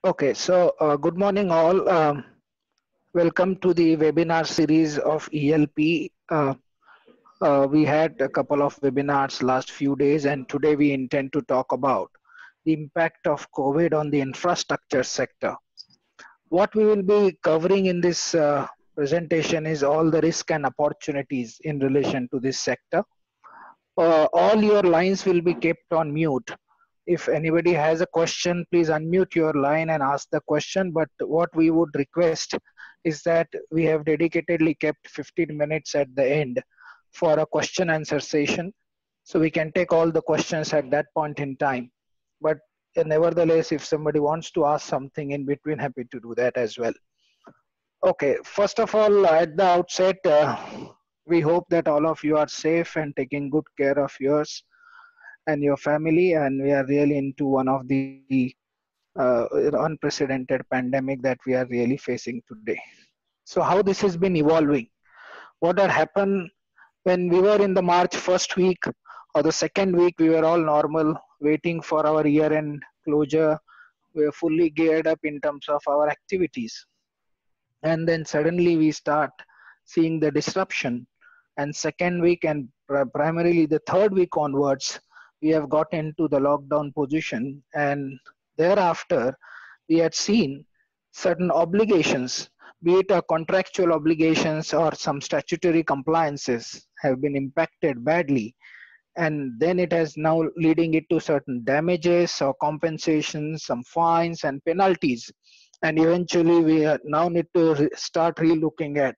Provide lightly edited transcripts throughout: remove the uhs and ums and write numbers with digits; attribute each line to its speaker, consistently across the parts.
Speaker 1: Okay, so good morning all. Welcome to the webinar series of ELP. We had a couple of webinars last few days, and today we intend to talk about the impact of COVID on the infrastructure sector. What we will be covering in this presentation is all the risk and opportunities in relation to this sector. All your lines will be kept on mute. If anybody has a question, please unmute your line and ask the question. But what we would request is that we have dedicatedly kept 15 minutes at the end for a question answer session. So we can take all the questions at that point in time. But nevertheless, if somebody wants to ask something in between, happy to do that as well. Okay, first of all, at the outset, we hope that all of you are safe and taking good care of yours and your family, and we are really into one of the unprecedented pandemic that we are really facing today. So how this has been evolving, what had happened when we were in the March first week or the second week, we were all normal waiting for our year end closure. We were fully geared up in terms of our activities, and then suddenly we start seeing the disruption. And second week and primarily the third week onwards, we have got into the lockdown position, and thereafter we had seen certain obligations, be it a contractual obligations or some statutory compliances, have been impacted badly. And then it has now leading it to certain damages or compensations, some fines and penalties. And eventually we now need to start re-looking at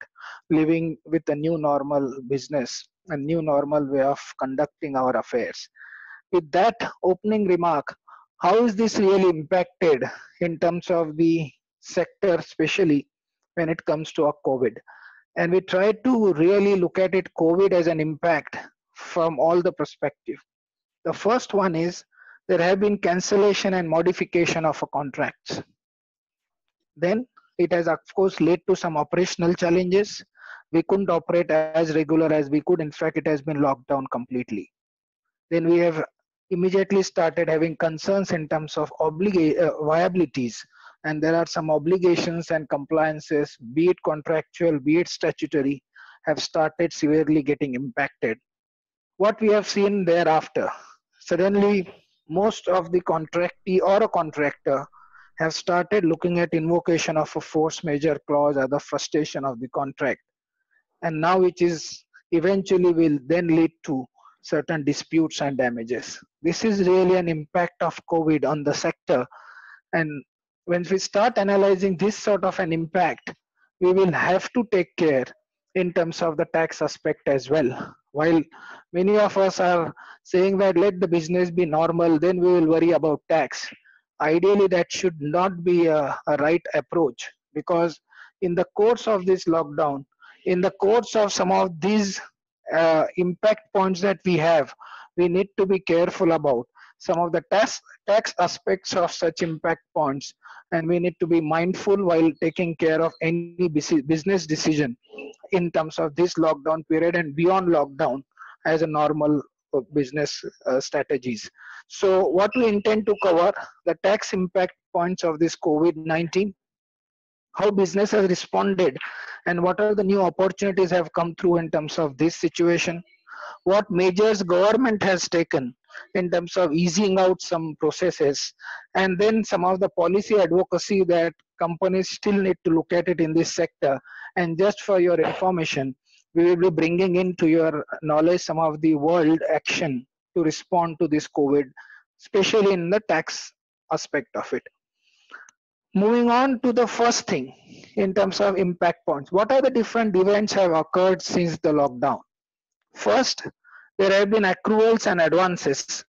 Speaker 1: living with a new normal business, a new normal way of conducting our affairs. With that opening remark, how is this really impacted in terms of the sector, especially when it comes to a COVID? And we try to really look at it COVID as an impact from all the perspective. The first one is there have been cancellation and modification of a contracts. Then it has of course led to some operational challenges. We couldn't operate as regular as we could. In fact, it has been locked down completely. Then we have immediately started having concerns in terms of viabilities, and there are some obligations and compliances, be it contractual, be it statutory, have started severely getting impacted. What we have seen thereafter, suddenly most of the contractee or a contractor have started looking at invocation of a force majeure clause or the frustration of the contract, and now which is eventually will then lead to certain disputes and damages. This is really an impact of COVID on the sector. And when we start analyzing this sort of an impact, we will have to take care in terms of the tax aspect as well. While many of us are saying that let the business be normal, then we will worry about tax. Ideally, that should not be a right approach, because in the course of this lockdown, in the course of some of these impact points that we have, we need to be careful about some of the tax aspects of such impact points, and we need to be mindful while taking care of any business decision in terms of this lockdown period and beyond lockdown as a normal business strategies. So what we intend to cover, the tax impact points of this COVID-19, how business has responded, and what are the new opportunities have come through in terms of this situation, what measures government has taken in terms of easing out some processes, and then some of the policy advocacy that companies still need to look at it in this sector. And just for your information, we will be bringing into your knowledge some of the world action to respond to this COVID, especially in the tax aspect of it. Moving on to the first thing in terms of impact points, what are the different events have occurred since the lockdown? First, there have been accruals and advances,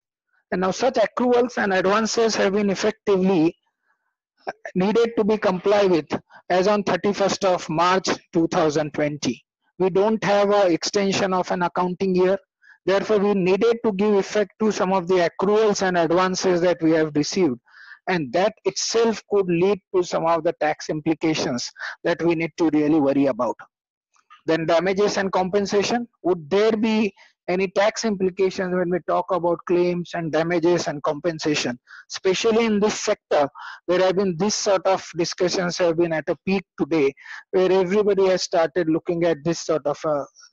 Speaker 1: and now such accruals and advances have been effectively needed to be complied with as on 31st of March 2020. We don't have an extension of an accounting year. Therefore, we needed to give effect to some of the accruals and advances that we have received. And that itself could lead to some of the tax implications that we need to really worry about. Then damages and compensation. Would there be any tax implications when we talk about claims and damages and compensation, especially in this sector. There have been this sort of discussions have been at a peak today, where everybody has started looking at this sort of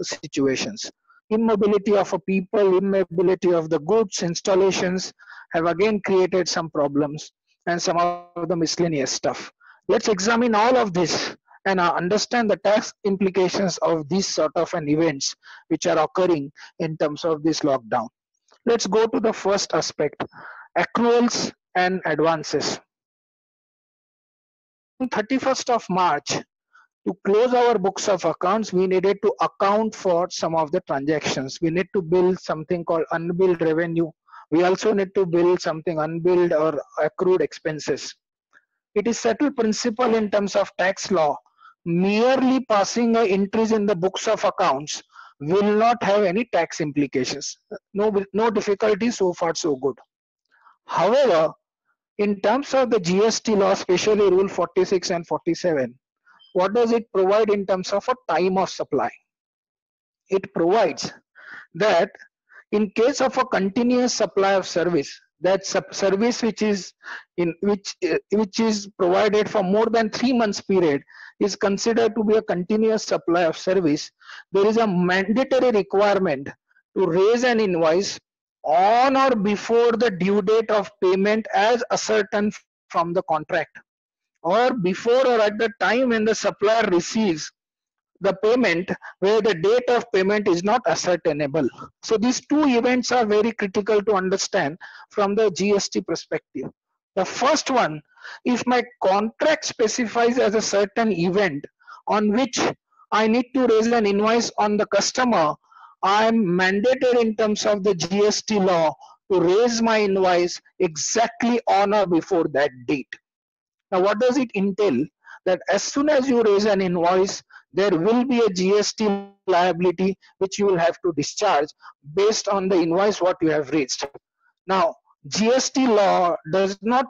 Speaker 1: situations. Immobility of a people, immobility of the goods, installations have again created some problems and some of the miscellaneous stuff. Let's examine all of this and understand the tax implications of these sort of an events which are occurring in terms of this lockdown. Let's go to the first aspect, accruals and advances. On 31st of March, to close our books of accounts, we needed to account for some of the transactions. We need to bill something called unbilled revenue. We also need to bill something unbilled or accrued expenses. It is settled principle in terms of tax law. Merely passing an entries in the books of accounts will not have any tax implications. No difficulty, so far so good. However, in terms of the GST law, especially Rule 46 and 47, what does it provide in terms of a time of supply? It provides that in case of a continuous supply of service, that service which is provided for more than 3 months period is considered to be a continuous supply of service. There is a mandatory requirement to raise an invoice on or before the due date of payment as ascertained from the contract, or before or at the time when the supplier receives the payment where the date of payment is not ascertainable. So these two events are very critical to understand from the GST perspective. The first one, if my contract specifies as a certain event on which I need to raise an invoice on the customer, I am mandated in terms of the GST law to raise my invoice exactly on or before that date. Now, what does it entail? That as soon as you raise an invoice, there will be a GST liability which you will have to discharge based on the invoice what you have raised. Now, GST law does not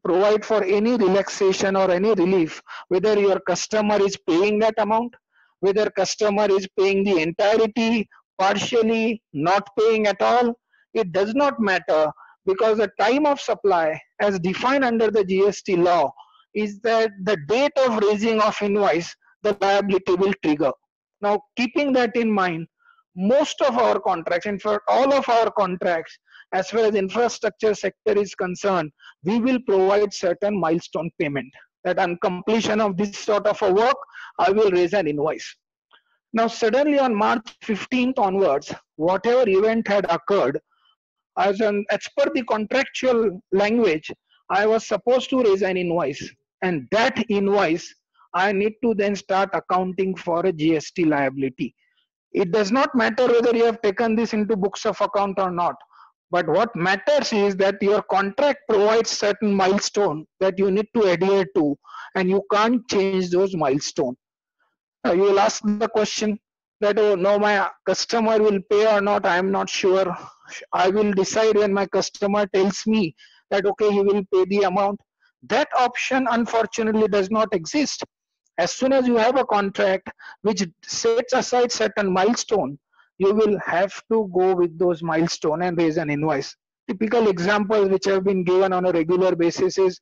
Speaker 1: provide for any relaxation or any relief whether your customer is paying that amount, whether customer is paying the entirety, partially, not paying at all. It does not matter, because the time of supply as defined under the GST law is that the date of raising of invoice, the liability will trigger. Now, keeping that in mind, most of our contracts, in fact all of our contracts, as far as infrastructure sector is concerned, we will provide certain milestone payment, that on completion of this sort of a work, I will raise an invoice. Now suddenly on March 15th onwards, whatever event had occurred, as per the contractual language, I was supposed to raise an invoice, and that invoice I need to then start accounting for a GST liability. It does not matter whether you have taken this into books of account or not, but what matters is that your contract provides certain milestone that you need to adhere to, and you can't change those milestones. You will ask the question that, oh no, my customer will pay or not, I am not sure. I will decide when my customer tells me that okay, he will pay the amount. That option unfortunately does not exist. As soon as you have a contract which sets aside certain milestone, you will have to go with those milestone and raise an invoice. Typical examples which have been given on a regular basis is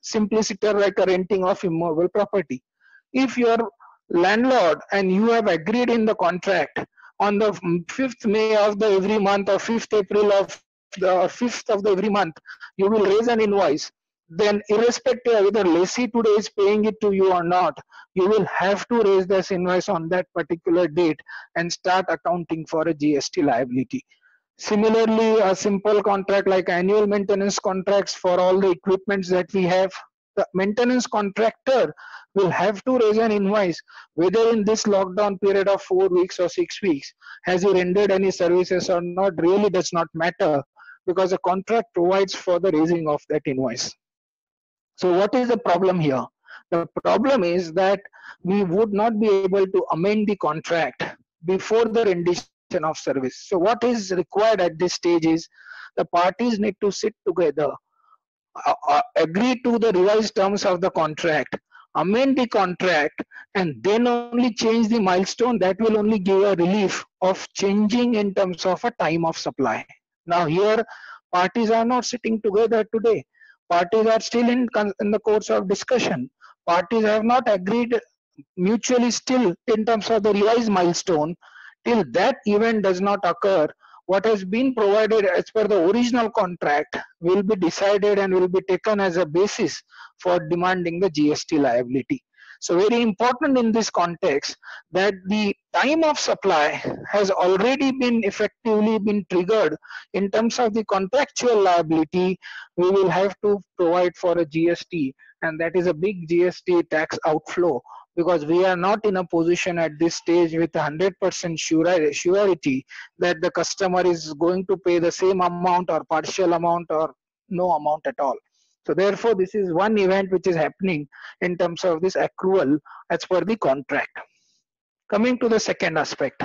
Speaker 1: simplicity, like a renting of immovable property. If your landlord and you have agreed in the contract on the 5th May of the every month or 5th April of the 5th of the every month, you will raise an invoice, then irrespective of whether lessee today is paying it to you or not, you will have to raise this invoice on that particular date and start accounting for a GST liability. Similarly, a simple contract like annual maintenance contracts for all the equipments that we have, the maintenance contractor will have to raise an invoice whether in this lockdown period of 4 weeks or 6 weeks, has he rendered any services or not, really does not matter, because the contract provides for the raising of that invoice. So what is the problem here? The problem is that we would not be able to amend the contract before the rendition of service. So what is required at this stage is the parties need to sit together, agree to the revised terms of the contract, amend the contract and then only change the milestone, that will only give a relief of changing in terms of a time of supply. Now here parties are not sitting together today. Parties are still in the course of discussion. Parties have not agreed mutually still in terms of the revised milestone. Till that event does not occur, what has been provided as per the original contract will be decided and will be taken as a basis for demanding the GST liability. So very important in this context that the time of supply has already been effectively been triggered. In terms of the contractual liability, we will have to provide for a GST, and that is a big GST tax outflow, because we are not in a position at this stage with 100% surety that the customer is going to pay the same amount or partial amount or no amount at all. So therefore, this is one event which is happening in terms of this accrual as per the contract. Coming to the second aspect,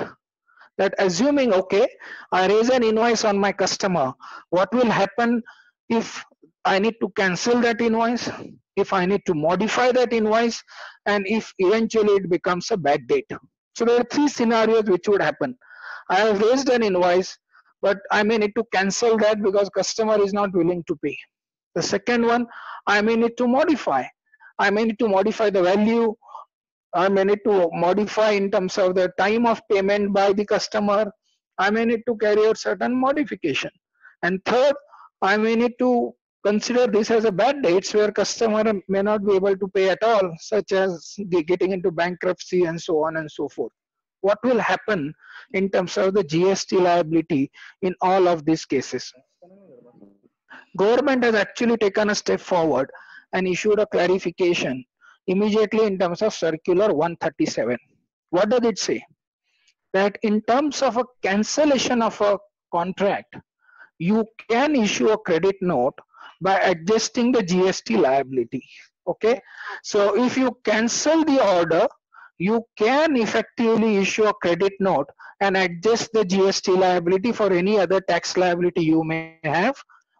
Speaker 1: that assuming, okay, I raise an invoice on my customer, what will happen if I need to cancel that invoice, if I need to modify that invoice, and if eventually it becomes a bad date. So there are three scenarios which would happen. I have raised an invoice, but I may need to cancel that because customer is not willing to pay. The second one, I may need to modify. I may need to modify the value. I may need to modify in terms of the time of payment by the customer. I may need to carry out certain modification. And third, I may need to consider this as a bad dates where customer may not be able to pay at all, such as getting into bankruptcy and so on and so forth. What will happen in terms of the GST liability in all of these cases? Government has actually taken a step forward and issued a clarification immediately in terms of Circular 137. What does it say? That in terms of a cancellation of a contract, you can issue a credit note by adjusting the GST liability. Okay, so if you cancel the order, you can effectively issue a credit note and adjust the GST liability for any other tax liability you may have.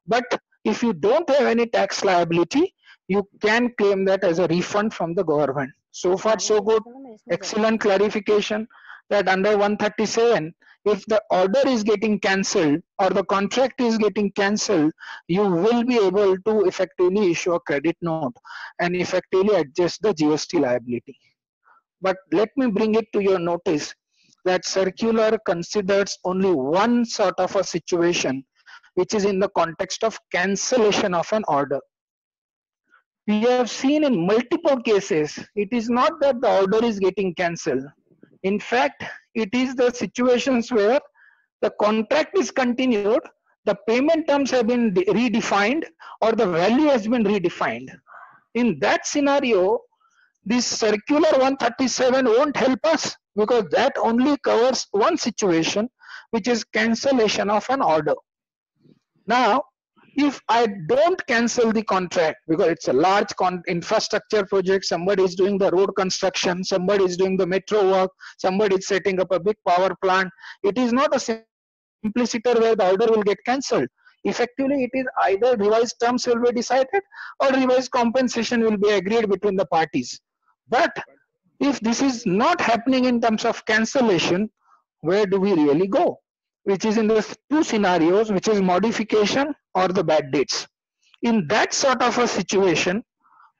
Speaker 1: But if you don't have any tax liability, you can claim that as a refund from the government. So far so good. Excellent clarification that under 137, if the order is getting cancelled or the contract is getting cancelled, you will be able to effectively issue a credit note and effectively adjust the GST liability. But let me bring it to your notice that circular considers only one sort of a situation, which is in the context of cancellation of an order. We have seen in multiple cases, it is not that the order is getting cancelled. In fact, it is the situations where the contract is continued, the payment terms have been redefined, or the value has been redefined. In that scenario, this Circular 137 won't help us, because that only covers one situation, which is cancellation of an order. Now, if I don't cancel the contract, because it's a large infrastructure project, somebody is doing the road construction, somebody is doing the metro work, somebody is setting up a big power plant, it is not a simpliciter where the order will get cancelled. Effectively, it is either revised terms will be decided or revised compensation will be agreed between the parties. But if this is not happening in terms of cancellation, where do we really go? Which is in the two scenarios, which is modification or the bad dates. In that sort of a situation,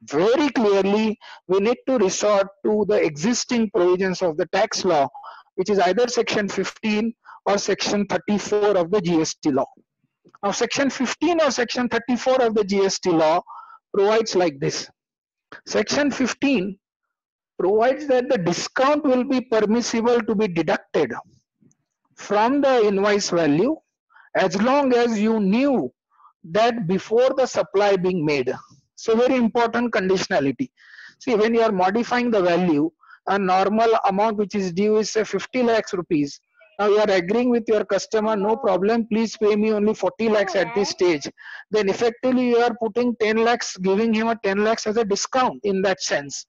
Speaker 1: very clearly we need to resort to the existing provisions of the tax law, which is either section 15 or section 34 of the GST law. Now section 15 or section 34 of the GST law provides like this. Section 15 provides that the discount will be permissible to be deducted from the invoice value as long as you knew that before the supply being made. So very important conditionality. See, when you are modifying the value, a normal amount which is due is say 50 lakhs rupees. Now you are agreeing with your customer, no problem, please pay me only 40 lakhs at this stage. Then effectively you are putting 10 lakhs, giving him a 10 lakhs as a discount in that sense.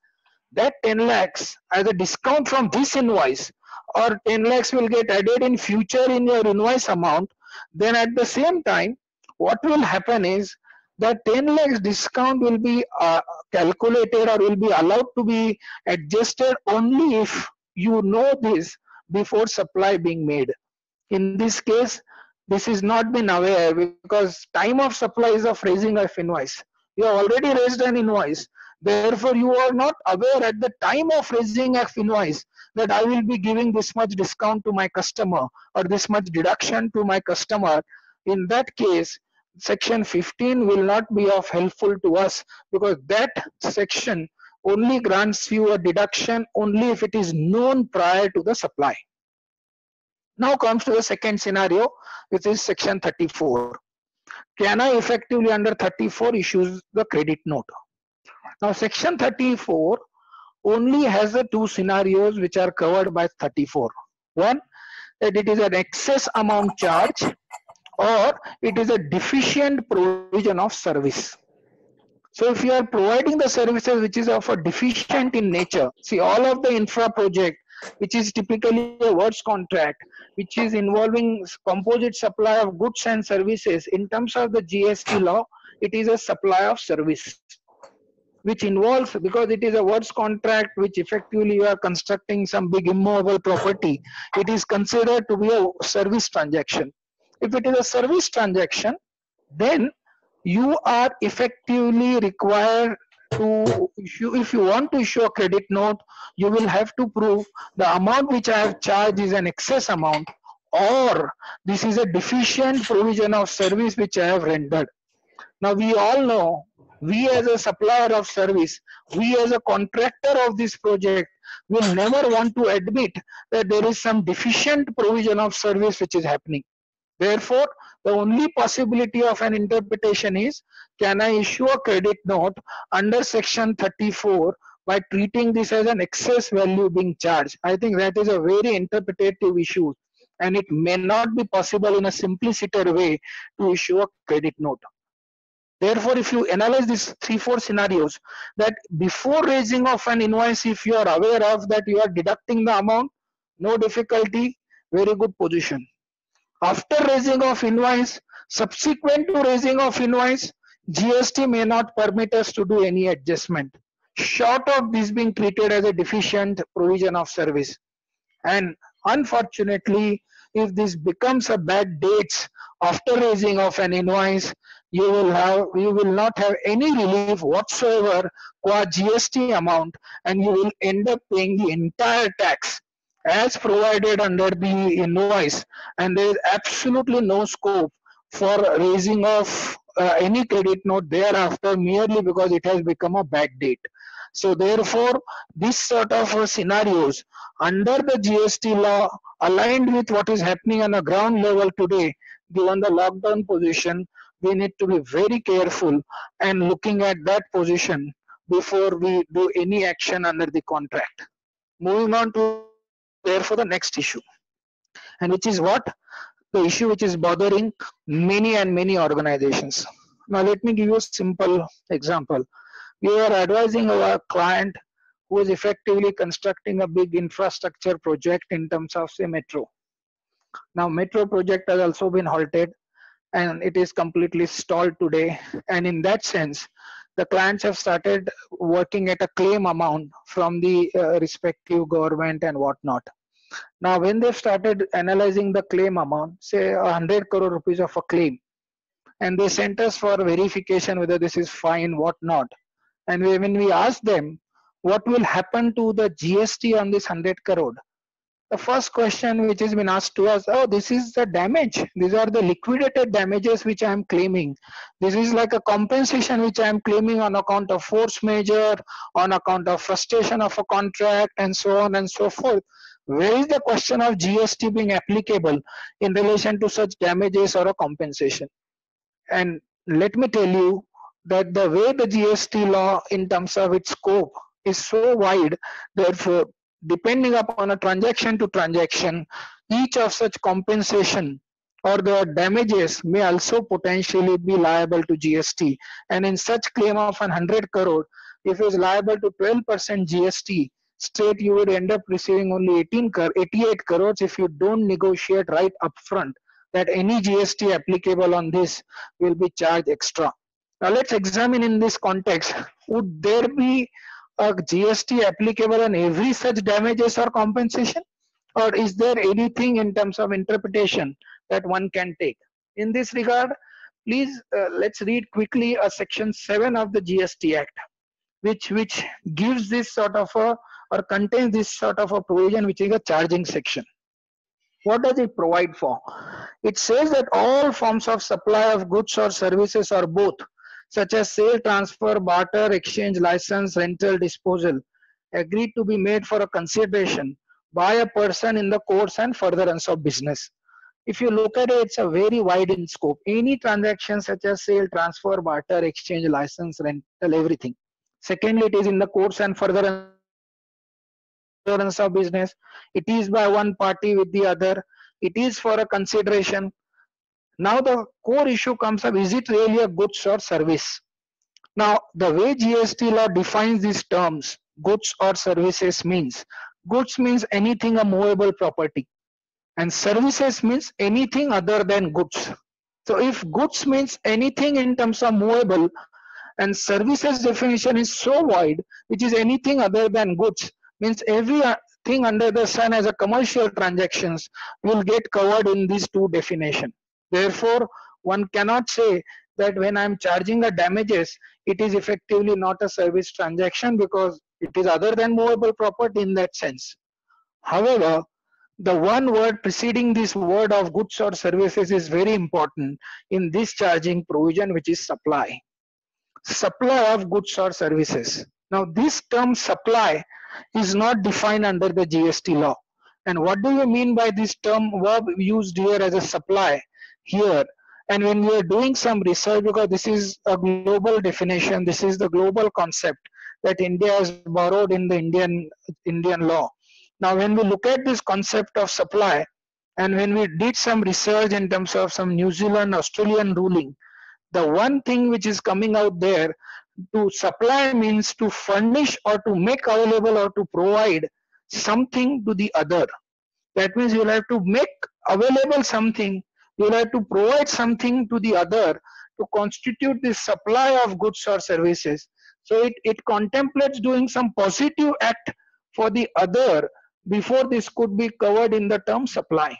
Speaker 1: That 10 lakhs as a discount from this invoice, or 10 lakhs will get added in future in your invoice amount. Then at the same time, what will happen is that 10 lakhs discount will be calculated or will be allowed to be adjusted only if you know this before supply being made. In this case, this is not been aware because time of supply is of raising of invoice. You have already raised an invoice. Therefore, you are not aware at the time of raising of invoice that I will be giving this much discount to my customer or this much deduction to my customer. In that case, section 15 will not be of helpful to us because that section only grants you a deduction only if it is known prior to the supply. Now comes to the second scenario, which is section 34. Can I effectively under 34 issues the credit note? Now section 34 only has the two scenarios which are covered by 34. One, that it is an excess amount charge or it is a deficient provision of service. So if you are providing the services which is of a deficient in nature, see all of the infra project which is typically a works contract, which is involving composite supply of goods and services in terms of the GST law, it is a supply of service, which involves, because it is a works contract which effectively you are constructing some big immovable property, it is considered to be a service transaction. If it is a service transaction, then you are effectively required to issue, if you want to issue a credit note, you will have to prove the amount which I have charged is an excess amount or this is a deficient provision of service which I have rendered. Now we all know, we as a supplier of service, we as a contractor of this project will never want to admit that there is some deficient provision of service which is happening. Therefore, the only possibility of an interpretation is, can I issue a credit note under section 34 by treating this as an excess value being charged? I think that is a very interpretative issue and it may not be possible in a simpliciter way to issue a credit note. Therefore, if you analyze these 3-4 scenarios, that before raising of an invoice, if you are aware of that you are deducting the amount, no difficulty, very good position. After raising of invoice, subsequent to raising of invoice, GST may not permit us to do any adjustment, short of this being treated as a deficient provision of service. And unfortunately, if this becomes a bad dates after raising of an invoice, you will not have any relief whatsoever qua GST amount, and you will end up paying the entire tax as provided under the invoice, and there is absolutely no scope for raising of any credit note thereafter merely because it has become a bad date. So therefore, this sort of scenarios under the GST law aligned with what is happening on a ground level today, given the lockdown position, we need to be very careful and looking at that position before we do any action under the contract. Moving on to therefore the next issue, and which is what? The issue which is bothering many and many organizations. Now let me give you a simple example. We are advising our client who is effectively constructing a big infrastructure project in terms of say metro. Now metro project has also been halted and it is completely stalled today, and in that sense the clients have started working at a claim amount from the respective government and whatnot. Now when they've started analyzing the claim amount, say 100 crore rupees of a claim, and they sent us for verification whether this is fine, what not. And when we ask them what will happen to the GST on this 100 crore, the first question which has been asked to us, oh, this is the damage. These are the liquidated damages which I am claiming. This is like a compensation which I am claiming on account of force majeure, on account of frustration of a contract, and so on and so forth. Where is the question of GST being applicable in relation to such damages or a compensation? And let me tell you that the way the GST law in terms of its scope is so wide, therefore depending upon a transaction to transaction, each of such compensation or the damages may also potentially be liable to GST. And in such claim of 100 crore, if it is liable to 12% GST, straight you would end up receiving only 88 crores if you don't negotiate right upfront that any GST applicable on this will be charged extra. Now let's examine in this context, would there be a GST applicable on every such damages or compensation? Or is there anything in terms of interpretation that one can take? In this regard, please let's read quickly a section 7 of the GST Act, which gives this sort of a, or contains this sort of a provision, which is a charging section. What does it provide for? It says that all forms of supply of goods or services or both, such as sale, transfer, barter, exchange, license, rental, disposal, agreed to be made for a consideration by a person in the course and furtherance of business. If you look at it, it's a very wide in scope. Any transaction such as sale, transfer, barter, exchange, license, rental, everything. Secondly, it is in the course and furtherance of business. It is by one party with the other. It is for a consideration. Now the core issue comes up, is it really a goods or service? Now the way GST law defines these terms, goods or services, goods means anything a movable property, and services means anything other than goods. So if goods means anything in terms of movable, and services definition is so wide, which is anything other than goods, means everything under the sun as a commercial transactions will get covered in these two definition. Therefore, one cannot say that when I'm charging a damages, it is effectively not a service transaction because it is other than movable property in that sense. However, the one word preceding this word of goods or services is very important in this charging provision, which is supply. Supply of goods or services. Now, this term supply is not defined under the GST law. And what do you mean by this term verb used here as a supply here? And when we are doing some research, because this is a global definition, this is the global concept that India has borrowed in the Indian law. Now, when we look at this concept of supply, and when we did some research in terms of some New Zealand, Australian ruling, the one thing which is coming out there, to supply means to furnish or to make available or to provide something to the other. That means you'll have to make available something, you'll have to provide something to the other to constitute the supply of goods or services. So it contemplates doing some positive act for the other before this could be covered in the term supply.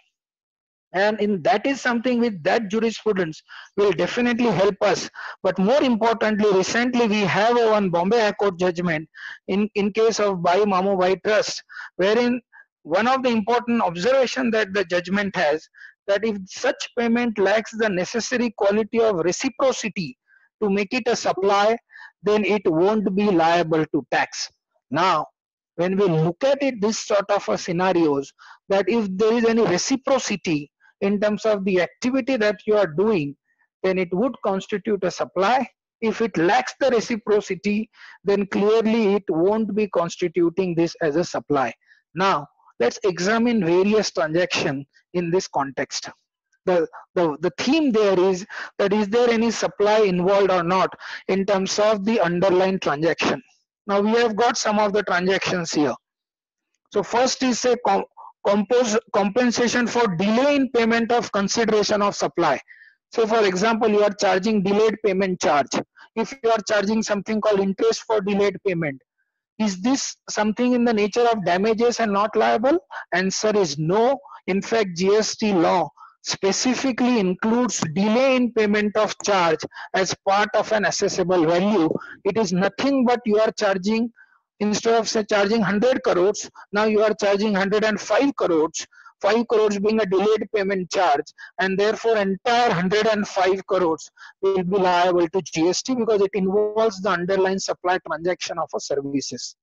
Speaker 1: And in that is something with that jurisprudence will definitely help us. But more importantly, recently we have one Bombay High Court judgment in case of Bhai Mamu Bhai Trust, wherein one of the important observation that the judgment has, that if such payment lacks the necessary quality of reciprocity to make it a supply, then it won't be liable to tax. Now, when we look at it, this sort of a scenarios, that if there is any reciprocity in terms of the activity that you are doing, then it would constitute a supply. If it lacks the reciprocity, then clearly it won't be constituting this as a supply. Now, let's examine various transactions in this context. The theme there is that is there any supply involved or not in terms of the underlying transaction. Now we have got some of the transactions here. So first is a compensation for delay in payment of consideration of supply. So for example, you are charging delayed payment charge. If you are charging something called interest for delayed payment, is this something in the nature of damages and not liable? Answer is no. In fact, GST law specifically includes delay in payment of charge as part of an assessable value. It is nothing but you are charging, instead of say charging 100 crores, now you are charging 105 crores. 5 crores being a delayed payment charge, and therefore entire 105 crores will be liable to GST because it involves the underlying supply transaction of a services.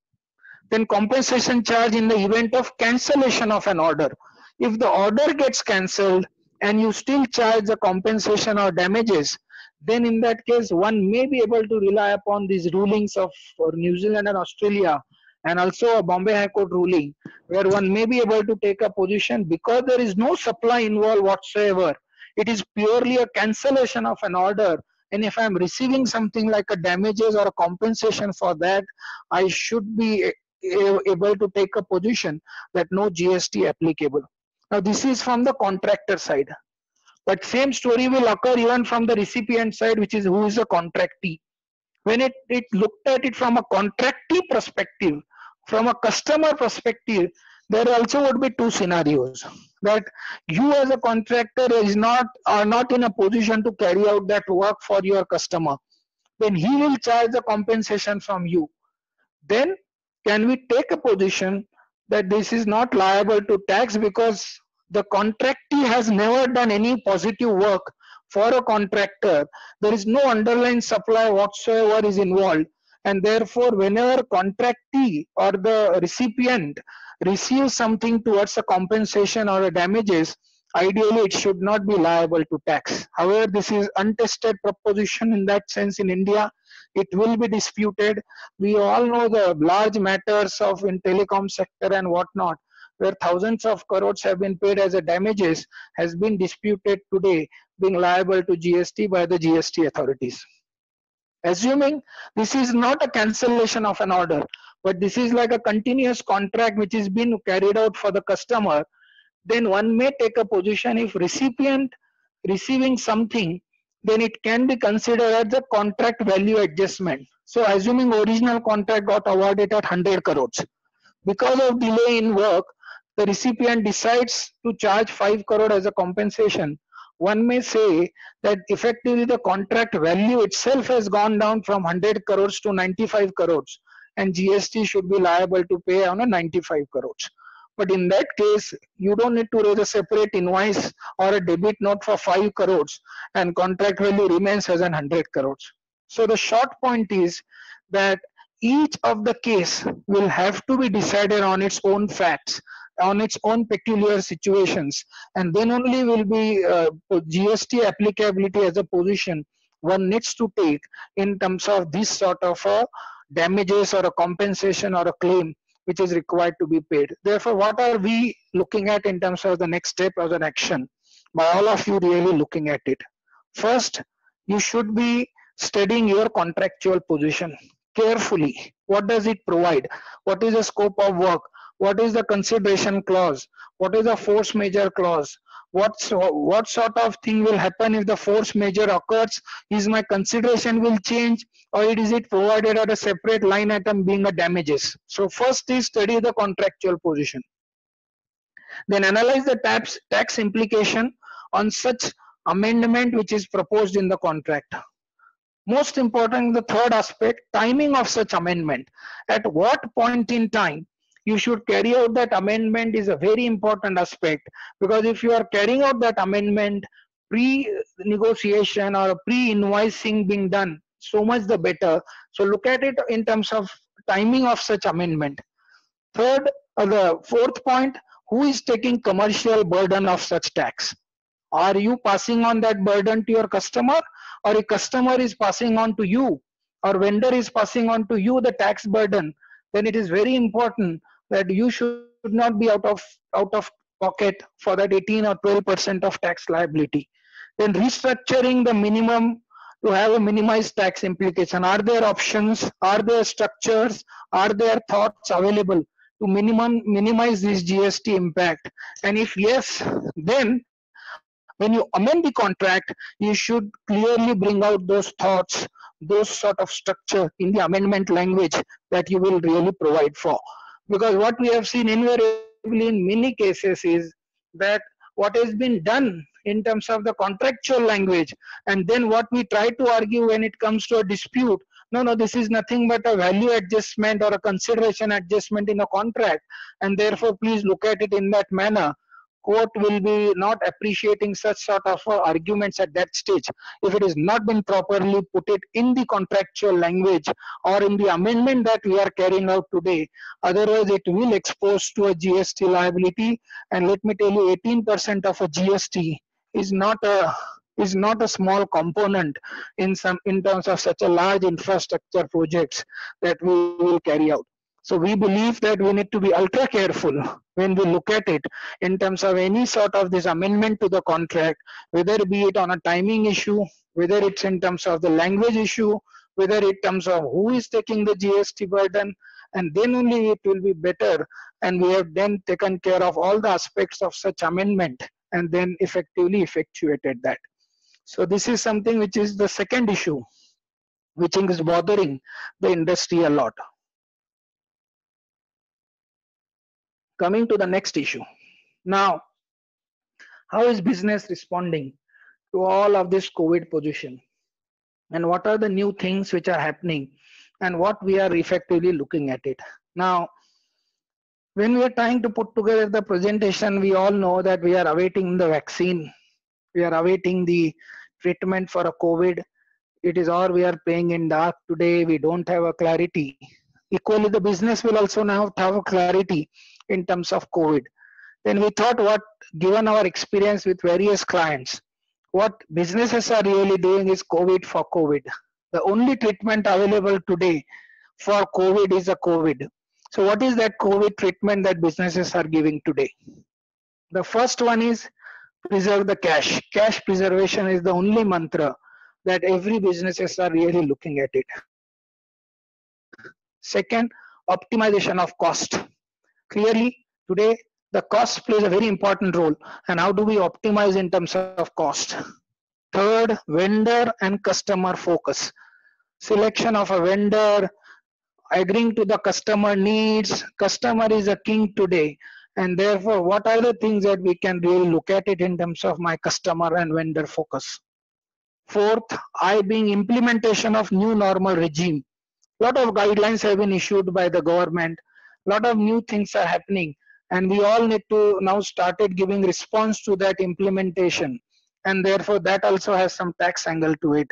Speaker 1: Then compensation charge in the event of cancellation of an order. If the order gets cancelled and you still charge the compensation or damages, then in that case one may be able to rely upon these rulings of New Zealand and Australia, and also a Bombay High Court ruling, where one may be able to take a position because there is no supply involved whatsoever. It is purely a cancellation of an order, and if I am receiving something like a damages or a compensation for that, I should be able to take a position that no GST applicable. Now this is from the contractor side. But same story will occur even from the recipient side, which is who is a contractee. When it looked at it from a contractee perspective, from a customer perspective, there also would be two scenarios, that you as a contractor are not in a position to carry out that work for your customer. Then he will charge the compensation from you. Then can we take a position that this is not liable to tax because the contractee has never done any positive work for a contractor? There is no underlying supply whatsoever is involved, and therefore whenever contractee or the recipient receives something towards a compensation or a damages, ideally it should not be liable to tax. However, this is untested proposition in that sense in India. It will be disputed. We all know the large matters of in telecom sector and whatnot, where thousands of crores have been paid as a damages, has been disputed today, being liable to GST by the GST authorities. Assuming this is not a cancellation of an order, but this is like a continuous contract which is being carried out for the customer, then one may take a position, if recipient receiving something, then it can be considered as a contract value adjustment. So assuming original contract got awarded at 100 crores, because of delay in work, the recipient decides to charge 5 crore as a compensation. One may say that effectively the contract value itself has gone down from 100 crores to 95 crores, and GST should be liable to pay on a 95 crores. But in that case, you don't need to raise a separate invoice or a debit note for 5 crores, and contract value remains as an 100 crores. So the short point is that each of the case will have to be decided on its own facts, on its own peculiar situations, and then only will be GST applicability as a position one needs to take in terms of this sort of a damages or a compensation or a claim which is required to be paid. Therefore, what are we looking at in terms of the next step as an action? By all of you really looking at it. First, you should be studying your contractual position carefully. What does it provide? What is the scope of work? What is the consideration clause? What is the force majeure clause? What sort of thing will happen if the force majeure occurs? Is my consideration will change, or is it provided at a separate line item being a damages? So first is study the contractual position. Then analyze the tax implication on such amendment which is proposed in the contract. Most important, the third aspect, timing of such amendment. At what point in time you should carry out that amendment is a very important aspect, because if you are carrying out that amendment pre-negotiation or pre-invoicing being done, so much the better. So look at it in terms of timing of such amendment. Third, the fourth point, who is taking commercial burden of such tax? Are you passing on that burden to your customer, or a customer is passing on to you, or vendor is passing on to you the tax burden? Then it is very important that you should not be out of pocket for that 18 or 12% of tax liability. Then restructuring the minimum to have a minimized tax implication. Are there options? Are there structures? Are there thoughts available to minimize this GST impact? And if yes, then when you amend the contract, you should clearly bring out those thoughts, those sort of structure in the amendment language that you will really provide for. Because what we have seen invariably in many cases is that what has been done in terms of the contractual language, and then what we try to argue when it comes to a dispute, no, this is nothing but a value adjustment or a consideration adjustment in a contract, and therefore please look at it in that manner. Court will be not appreciating such sort of arguments at that stage if it has not been properly put it in the contractual language or in the amendment that we are carrying out today. Otherwise, it will expose to a GST liability. And let me tell you, 18% of a GST is not a small component in terms of such a large infrastructure projects that we will carry out. So we believe that we need to be ultra careful when we look at it in terms of any sort of this amendment to the contract, whether be it on a timing issue, whether it's in terms of the language issue, whether in terms of who is taking the GST burden, and then only it will be better. And we have then taken care of all the aspects of such amendment. and then effectively effectuated that. So this is something which is the second issue which is bothering the industry a lot. Coming to the next issue. Now, how is business responding to all of this COVID position? And what are the new things which are happening and what we are effectively looking at it? Now, when we are trying to put together the presentation, we all know that we are awaiting the vaccine. We are awaiting the treatment for a COVID. It is all we are playing in dark today. We don't have a clarity. Equally, the business will also now have a clarity in terms of COVID. Then we thought, what, given our experience with various clients, what businesses are really doing is COVID for COVID. The only treatment available today for COVID is a COVID. So what is that COVID treatment that businesses are giving today? The first one is preserve the cash. Cash preservation is the only mantra that every businesses are really looking at it. Second, optimization of cost. Clearly, today the cost plays a very important role, and how do we optimize in terms of cost? Third, vendor and customer focus. Selection of a vendor, agreeing to the customer needs. Customer is a king today, and therefore what are the things that we can really look at it in terms of my customer and vendor focus? Fourth, I being implementation of new normal regime. Lot of guidelines have been issued by the government. Lot of new things are happening, and we all need to now started giving response to that implementation, and therefore that also has some tax angle to it.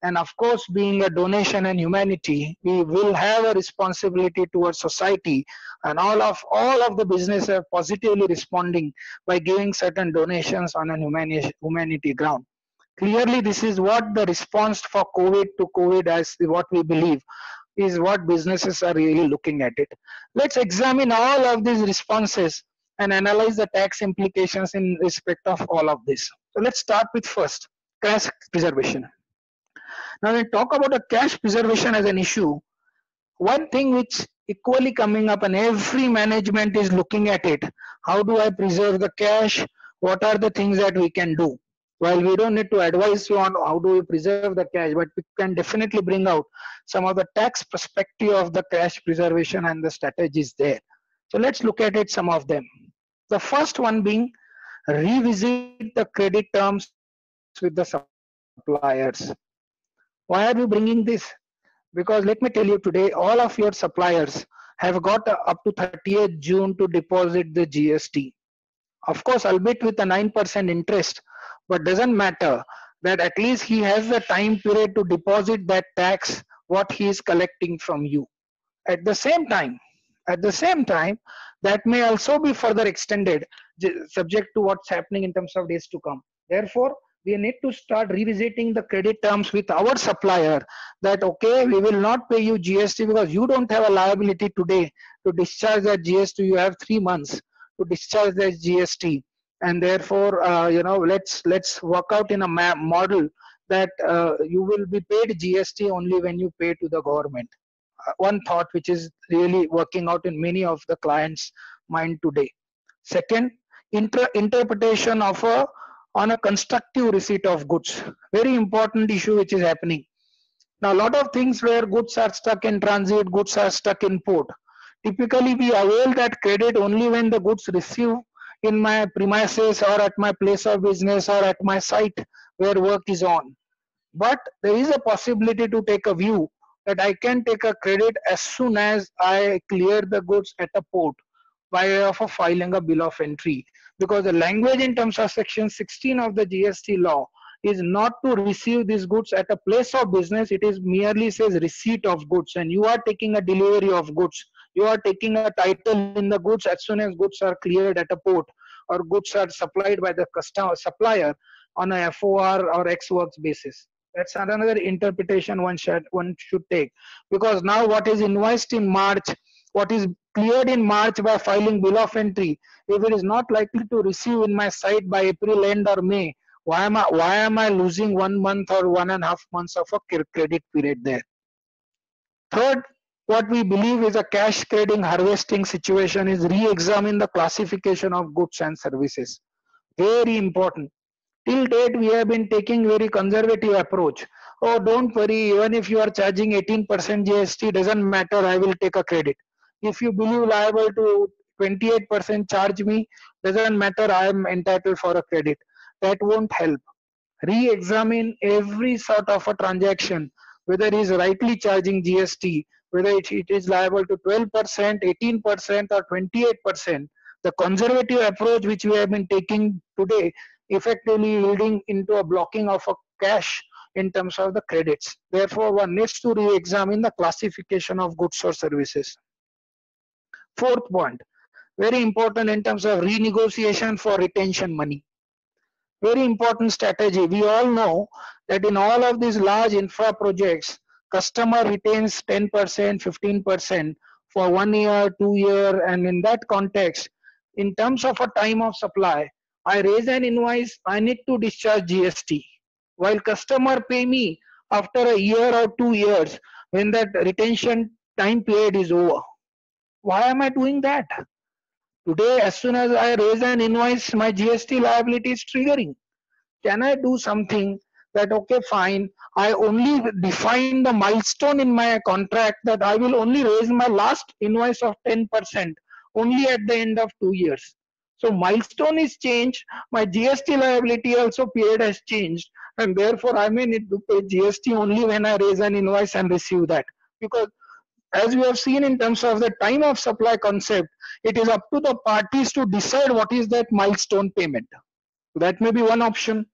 Speaker 1: And of course, being a donation and humanity, we will have a responsibility towards society, and all of the business are positively responding by giving certain donations on a humanity ground. Clearly, this is what the response for COVID to COVID, as what we believe is what businesses are really looking at it. Let's examine all of these responses and analyze the tax implications in respect of all of this. So let's start with first, cash preservation. Now, when we talk about a cash preservation as an issue, one thing which equally coming up, and every management is looking at it, how do I preserve the cash? What are the things that we can do? While we don't need to advise you on how do we preserve the cash, but we can definitely bring out some of the tax perspective of the cash preservation and the strategies there. So let's look at it, some of them. The first one being revisit the credit terms with the suppliers. Why are we bringing this? Because let me tell you today, all of your suppliers have got up to 30th June to deposit the GST. Of course, albeit with a 9% interest, but doesn't matter, that at least he has the time period to deposit that tax, what he is collecting from you. At the same time, that may also be further extended subject to what's happening in terms of days to come. Therefore, we need to start revisiting the credit terms with our supplier, that okay, we will not pay you GST because you don't have a liability today to discharge that GST. You have 3 months to discharge that GST, and therefore let's work out in a model that you will be paid GST only when you pay to the government. One thought which is really working out in many of the clients' mind today. Second, interpretation of on a constructive receipt of goods. Very important issue which is happening. Now, a lot of things where goods are stuck in transit, goods are stuck in port. Typically, we avail that credit only when the goods receive in my premises or at my place of business or at my site where work is on. But there is a possibility to take a view that I can take a credit as soon as I clear the goods at a port by way of filing a bill of entry. Because the language in terms of section 16 of the GST law is not to receive these goods at a place of business. It is merely says receipt of goods, and you are taking a delivery of goods. You are taking a title in the goods as soon as goods are cleared at a port or goods are supplied by the customer supplier on a FOR or Ex Works basis. That's another interpretation one should take, because now what is invoiced in March, what is cleared in March by filing bill of entry, if it is not likely to receive in my site by April end or May, why am I losing 1 month or 1.5 months of a credit period there? Third, what we believe is a cash crediting harvesting situation is re-examine the classification of goods and services. Very important. Till date, we have been taking very conservative approach. Oh, don't worry, even if you are charging 18% GST, doesn't matter, I will take a credit. If you believe liable to 28% charge me, doesn't matter, I am entitled for a credit. That won't help. Re-examine every sort of a transaction, whether it is rightly charging GST, whether it is liable to 12%, 18% or 28%. The conservative approach which we have been taking today effectively leading into a blocking of a cash in terms of the credits. Therefore, one needs to re-examine the classification of goods or services. Fourth point, very important in terms of renegotiation for retention money. Very important strategy. We all know that in all of these large infra projects, customer retains 10%, 15% for 1 year, 2 year, and in that context, in terms of a time of supply, I raise an invoice, I need to discharge GST. While customer pay me after a year or 2 years when that retention time period is over. Why am I doing that? Today, as soon as I raise an invoice, my GST liability is triggering. Can I do something that, okay, fine, I only define the milestone in my contract that I will only raise my last invoice of 10% only at the end of 2 years. So milestone is changed, my GST liability also period has changed, and therefore I may need to pay GST only when I raise an invoice and receive that. Because as we have seen in terms of the time of supply concept, it is up to the parties to decide what is that milestone payment. That may be one option.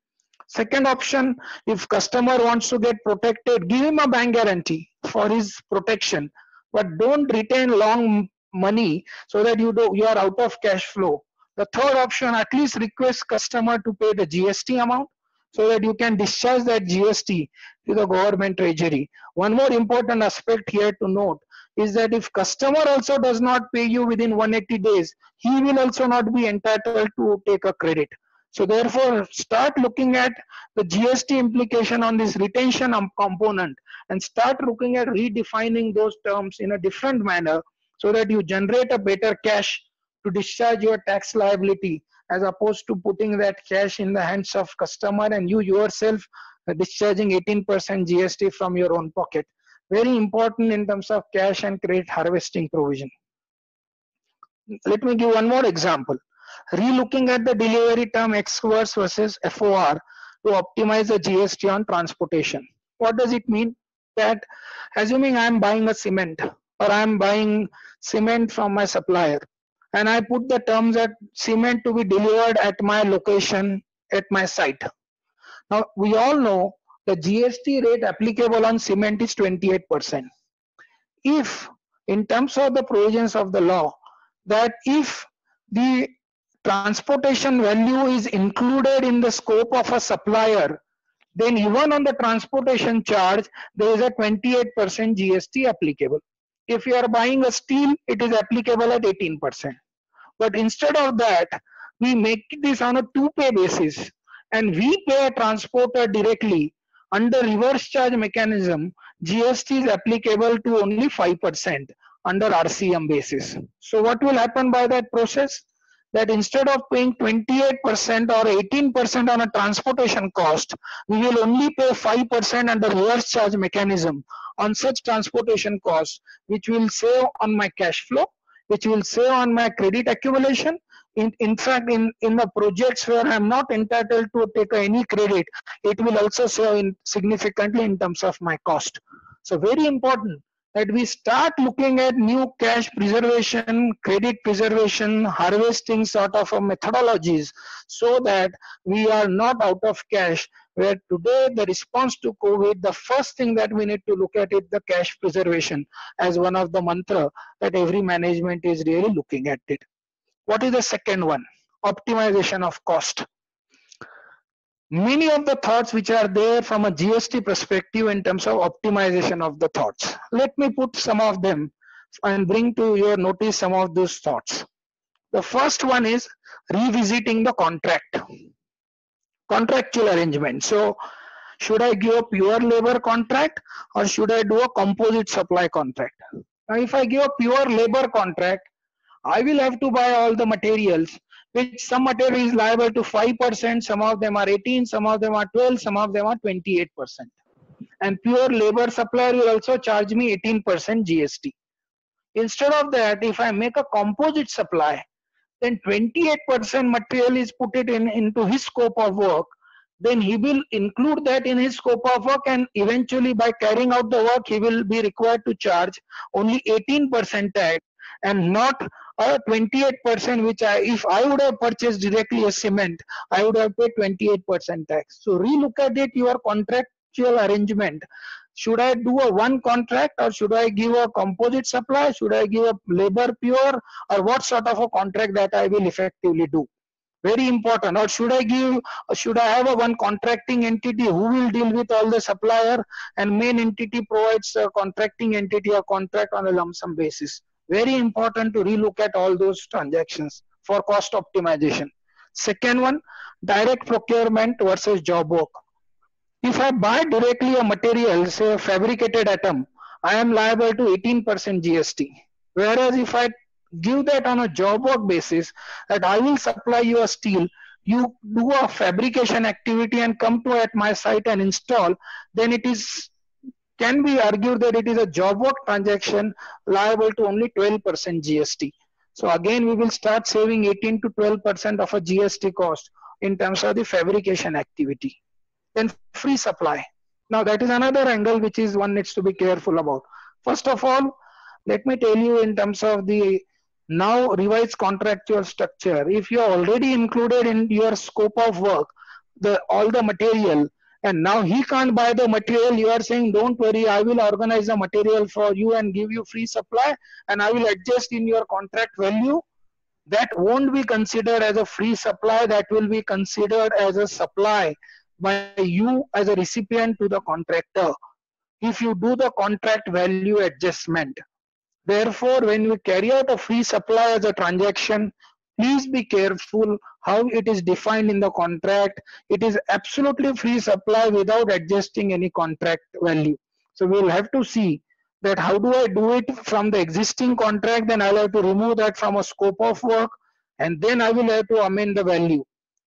Speaker 1: Second option, if customer wants to get protected, give him a bank guarantee for his protection, but don't retain long money so that you are out of cash flow. The third option, at least request customer to pay the GST amount so that you can discharge that GST to the government treasury. One more important aspect here to note is that if customer also does not pay you within 180 days, he will also not be entitled to take a credit. So therefore, start looking at the GST implication on this retention component and start looking at redefining those terms in a different manner so that you generate a better cash to discharge your tax liability as opposed to putting that cash in the hands of customer and you yourself discharging 18% GST from your own pocket. Very important in terms of cash and credit harvesting provision. Let me give one more example. Relooking at the delivery term ex-works versus FOR to optimize the GST on transportation. What does it mean? That assuming I am buying a cement or I am buying cement from my supplier and I put the terms that cement to be delivered at my location at my site. Now we all know the GST rate applicable on cement is 28%. If in terms of the provisions of the law that if the transportation value is included in the scope of a supplier, then even on the transportation charge, there is a 28% GST applicable. If you are buying a steel, it is applicable at 18%. But instead of that, we make this on a two-pay basis and we pay a transporter directly. Under reverse charge mechanism, GST is applicable to only 5% under RCM basis. So what will happen by that process? That instead of paying 28% or 18% on a transportation cost, we will only pay 5% under reverse charge mechanism on such transportation costs, which will save on my cash flow, which will save on my credit accumulation. In fact, in the projects where I am not entitled to take any credit, it will also save significantly in terms of my cost. So very important that we start looking at new cash preservation, credit preservation, harvesting sort of methodologies so that we are not out of cash, where today the response to COVID, the first thing that we need to look at is the cash preservation as one of the mantra that every management is really looking at it. What is the second one? Optimization of cost. Many of the thoughts which are there from a GST perspective in terms of optimization of the thoughts. Let me put some of them and bring to your notice some of those thoughts. The first one is revisiting the contractual arrangement. So should I give a pure labor contract or should I do a composite supply contract? Now if I give a pure labor contract, I will have to buy all the materials which some material is liable to 5%, some of them are 18, some of them are 12, some of them are 28%. And pure labor supplier will also charge me 18% GST. Instead of that, if I make a composite supply, then 28% material is put it into his scope of work, then he will include that in his scope of work, and eventually by carrying out the work he will be required to charge only 18% tax and not 28%, which if I would have purchased directly a cement, I would have paid 28% tax. So relook at it, your contractual arrangement. Should I do a one contract, or should I give a composite supply? Should I give a labor pure, or what sort of a contract that I will effectively do? Very important. Or should I have a one contracting entity who will deal with all the supplier, and main entity provides a contracting entity a contract on a lump sum basis? Very important to relook at all those transactions for cost optimization. Second one, direct procurement versus job work. If I buy directly a material, say a fabricated atom, I am liable to 18% GST. Whereas if I give that on a job work basis, that I will supply you a steel, you do a fabrication activity and come to at my site and install, then it can be argued that it is a job work transaction liable to only 12% GST. So again, we will start saving 18 to 12% of a GST cost in terms of the fabrication activity. Then free supply. Now that is another angle which is one needs to be careful about. First of all, let me tell you in terms of the now revised contractual structure. If you are already included in your scope of work all the material, and now he can't buy the material, you are saying don't worry, I will organize the material for you and give you free supply, and I will adjust in your contract value. That won't be considered as a free supply, that will be considered as a supply by you as a recipient to the contractor if you do the contract value adjustment. Therefore, when you carry out a free supply as a transaction, please be careful how it is defined in the contract. It is absolutely free supply without adjusting any contract value. So we'll have to see that how do I do it from the existing contract, then I'll have to remove that from a scope of work, and then I will have to amend the value.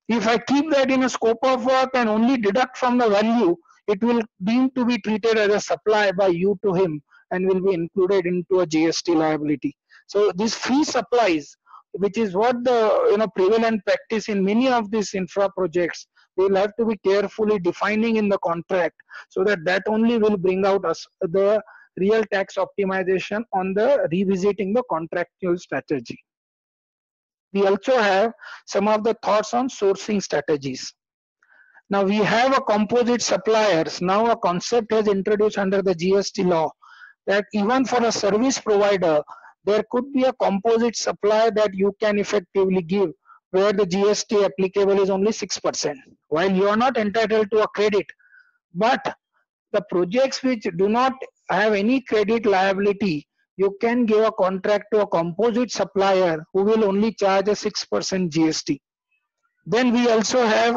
Speaker 1: If I keep that in a scope of work and only deduct from the value, it will deem to be treated as a supply by you to him and will be included into a GST liability. So these free supplies, which is what the prevalent practice in many of these infra projects, we will have to be carefully defining in the contract, so that only will bring out us the real tax optimization on the revisiting the contractual strategy. We also have some of the thoughts on sourcing strategies. Now we have a composite suppliers. Now a concept has introduced under the GST law that even for a service provider, there could be a composite supply that you can effectively give, where the GST applicable is only 6%, while you are not entitled to a credit. But the projects which do not have any credit liability, you can give a contract to a composite supplier who will only charge a 6% GST. Then we also have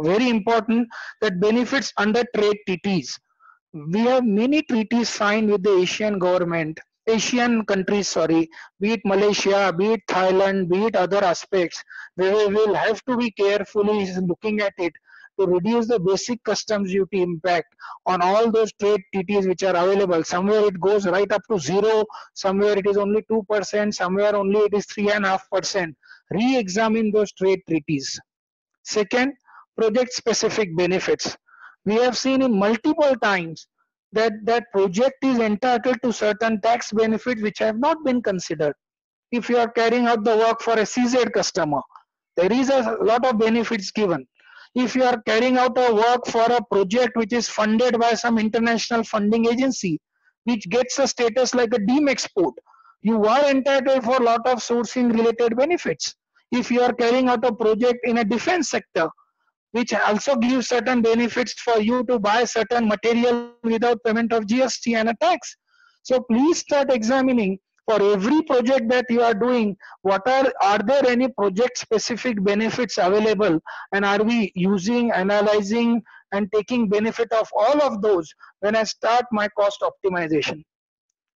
Speaker 1: very important that benefits under trade treaties. We have many treaties signed with the Asian countries, sorry, be it Malaysia, be it Thailand, be it other aspects, where we will have to be carefully looking at it to reduce the basic customs duty impact on all those trade treaties which are available. Somewhere it goes right up to 0, somewhere it is only 2%, somewhere only it is 3.5%. Re-examine those trade treaties. Second, project specific benefits. We have seen in multiple times that project is entitled to certain tax benefits which have not been considered. If you are carrying out the work for a CZ customer, there is a lot of benefits given. If you are carrying out a work for a project which is funded by some international funding agency, which gets a status like a deemed export, you are entitled for a lot of sourcing related benefits. If you are carrying out a project in a defense sector, which also gives certain benefits for you to buy certain material without payment of GST and a tax. So please start examining for every project that you are doing, are there any project specific benefits available, and are we using, analyzing and taking benefit of all of those when I start my cost optimization.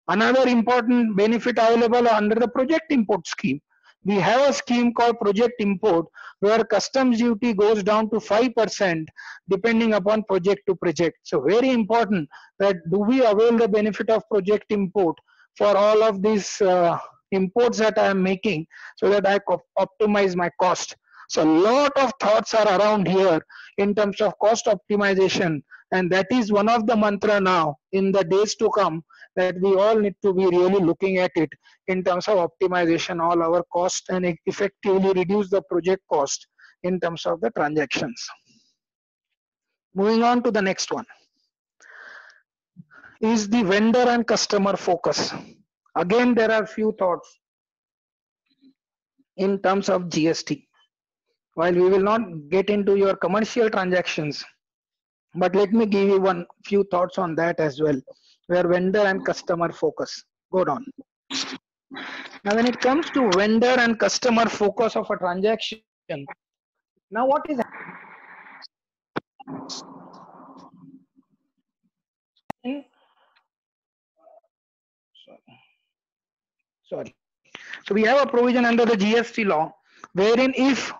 Speaker 1: Another important benefit available under the project import scheme. We have a scheme called project import where customs duty goes down to 5% depending upon project to project. So very important that do we avail the benefit of project import for all of these imports that I am making so that I optimize my cost. So a lot of thoughts are around here in terms of cost optimization, and that is one of the mantra now in the days to come that we all need to be really looking at it in terms of optimization all our cost and effectively reduce the project cost in terms of the transactions. Moving on to the next one is the vendor and customer focus. Again, there are few thoughts in terms of GST. While we will not get into your commercial transactions, but let me give you few thoughts on that as well, where vendor and customer focus. Go down. Now, when it comes to vendor and customer focus of a transaction, now what is happening? Sorry. So we have a provision under the GST law wherein if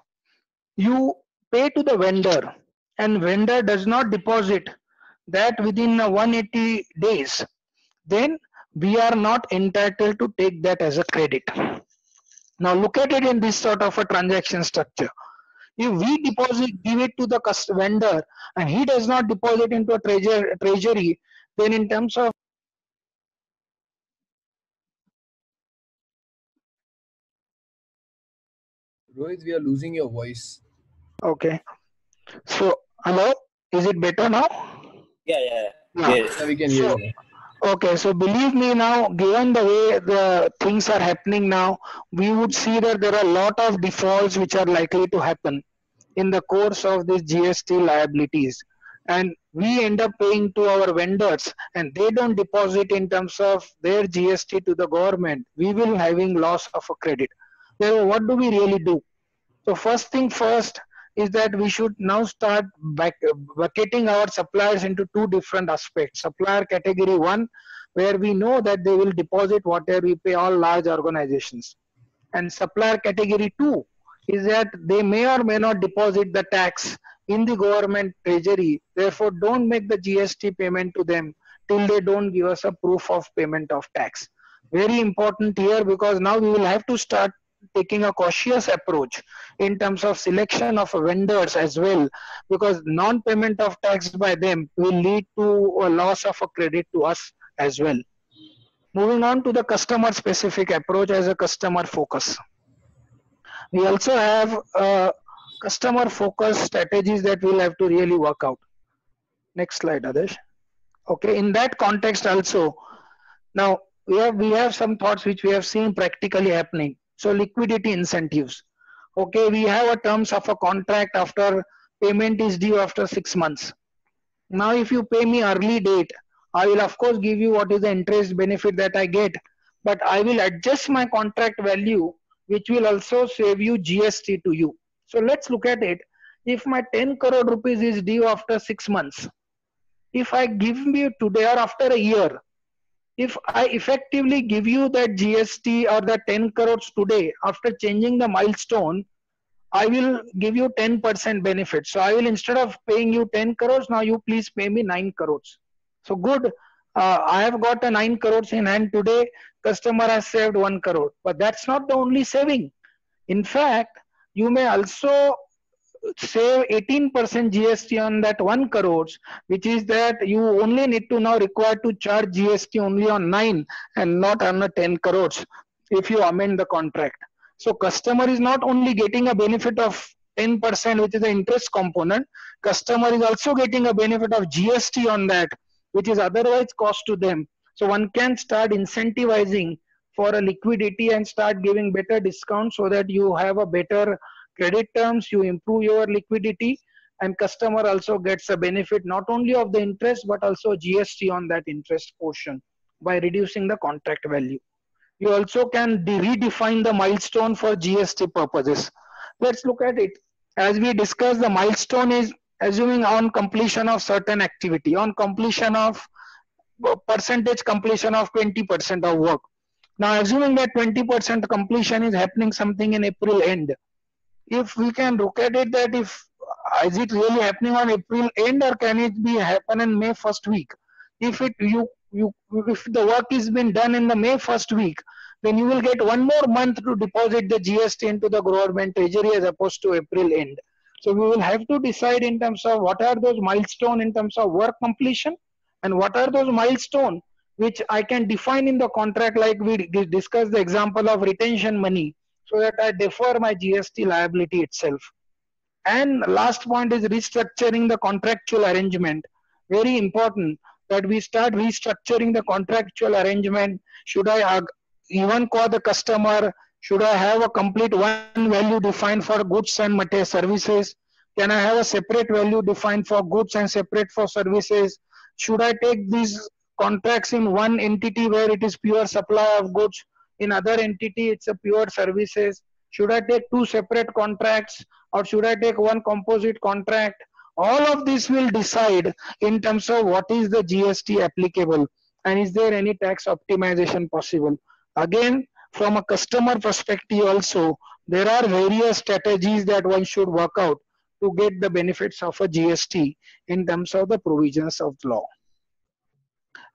Speaker 1: you pay to the vendor and vendor does not deposit that within 180 days, then we are not entitled to take that as a credit. Now look at it in this sort of a transaction structure. If we give it to the vendor and he does not deposit into a treasury, then in terms of
Speaker 2: Rohit, we are losing your voice.
Speaker 1: okay. So hello, is it better now?
Speaker 3: Yeah.
Speaker 2: Yes. Yeah, we can hear you.
Speaker 1: Okay, so believe me now, given the way the things are happening now, we would see that there are a lot of defaults which are likely to happen in the course of these GST liabilities. And we end up paying to our vendors and they don't deposit in terms of their GST to the government. We will having loss of a credit. Therefore, what do we really do? So first thing first is that we should now start bucketing our suppliers into two different aspects. Supplier category 1, where we know that they will deposit whatever we pay, all large organizations. And supplier category 2 is that they may or may not deposit the tax in the government treasury. Therefore, don't make the GST payment to them till they don't give us a proof of payment of tax. Very important here, because now we will have to start taking a cautious approach in terms of selection of vendors as well, because non-payment of tax by them will lead to a loss of a credit to us as well. Moving on to the customer specific approach as a customer focus. We also have customer focus strategies that we'll have to really work out. Next slide, Adesh. Okay, in that context also, now we have some thoughts which we have seen practically happening. So liquidity incentives. Okay, we have a terms of a contract after payment is due after 6 months. Now if you pay me early date, I will of course give you what is the interest benefit that I get, but I will adjust my contract value, which will also save you GST to you. So let's look at it. If my 10 crore rupees is due after 6 months, if I give you today or after a year, if I effectively give you that GST or the 10 crores today, after changing the milestone, I will give you 10% benefit. So I will, instead of paying you 10 crores, now you please pay me 9 crores. So good. I have got a 9 crores in hand today. Customer has saved 1 crore. But that's not the only saving. In fact, you may also save 18% GST on that 1 crores, which is that you only need to now require to charge GST only on 9 and not on the 10 crores if you amend the contract. So customer is not only getting a benefit of 10%, which is the interest component, customer is also getting a benefit of GST on that, which is otherwise cost to them. So one can start incentivizing for a liquidity and start giving better discounts so that you have a better credit terms, you improve your liquidity, and customer also gets a benefit not only of the interest but also GST on that interest portion by reducing the contract value. You also can redefine the milestone for GST purposes. Let's look at it. As we discussed, the milestone is assuming on completion of certain activity, on completion of percentage completion of 20% of work. Now, assuming that 20% completion is happening something in April end, if we can look at it that if is it really happening on April end or can it be happen in May first week? If it you if the work is been done in the May first week, then you will get one more month to deposit the GST into the government treasury as opposed to April end. So we will have to decide in terms of what are those milestones in terms of work completion and what are those milestones which I can define in the contract, like we discussed the example of retention money, so that I defer my GST liability itself. And last point is restructuring the contractual arrangement. Very important that we start restructuring the contractual arrangement. Should I even call the customer? Should I have a complete one value defined for goods and material services? Can I have a separate value defined for goods and separate for services? Should I take these contracts in one entity where it is pure supply of goods, in other entity it's a pure services? Should I take two separate contracts or should I take one composite contract? All of this will decide in terms of what is the GST applicable and is there any tax optimization possible. Again, from a customer perspective also, there are various strategies that one should work out to get the benefits of a GST in terms of the provisions of the law.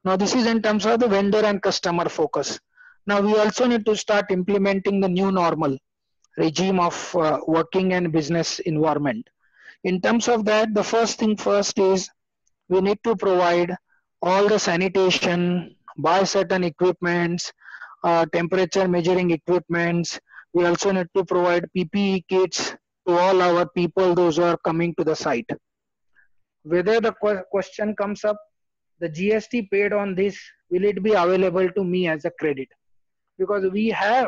Speaker 1: Now this is in terms of the vendor and customer focus. Now we also need to start implementing the new normal regime of working and business environment. In terms of that, the first thing first is we need to provide all the sanitation, buy certain equipments, temperature measuring equipments. We also need to provide PPE kits to all our people, those who are coming to the site. Whether the question comes up, the GST paid on this, will it be available to me as a credit? Because we have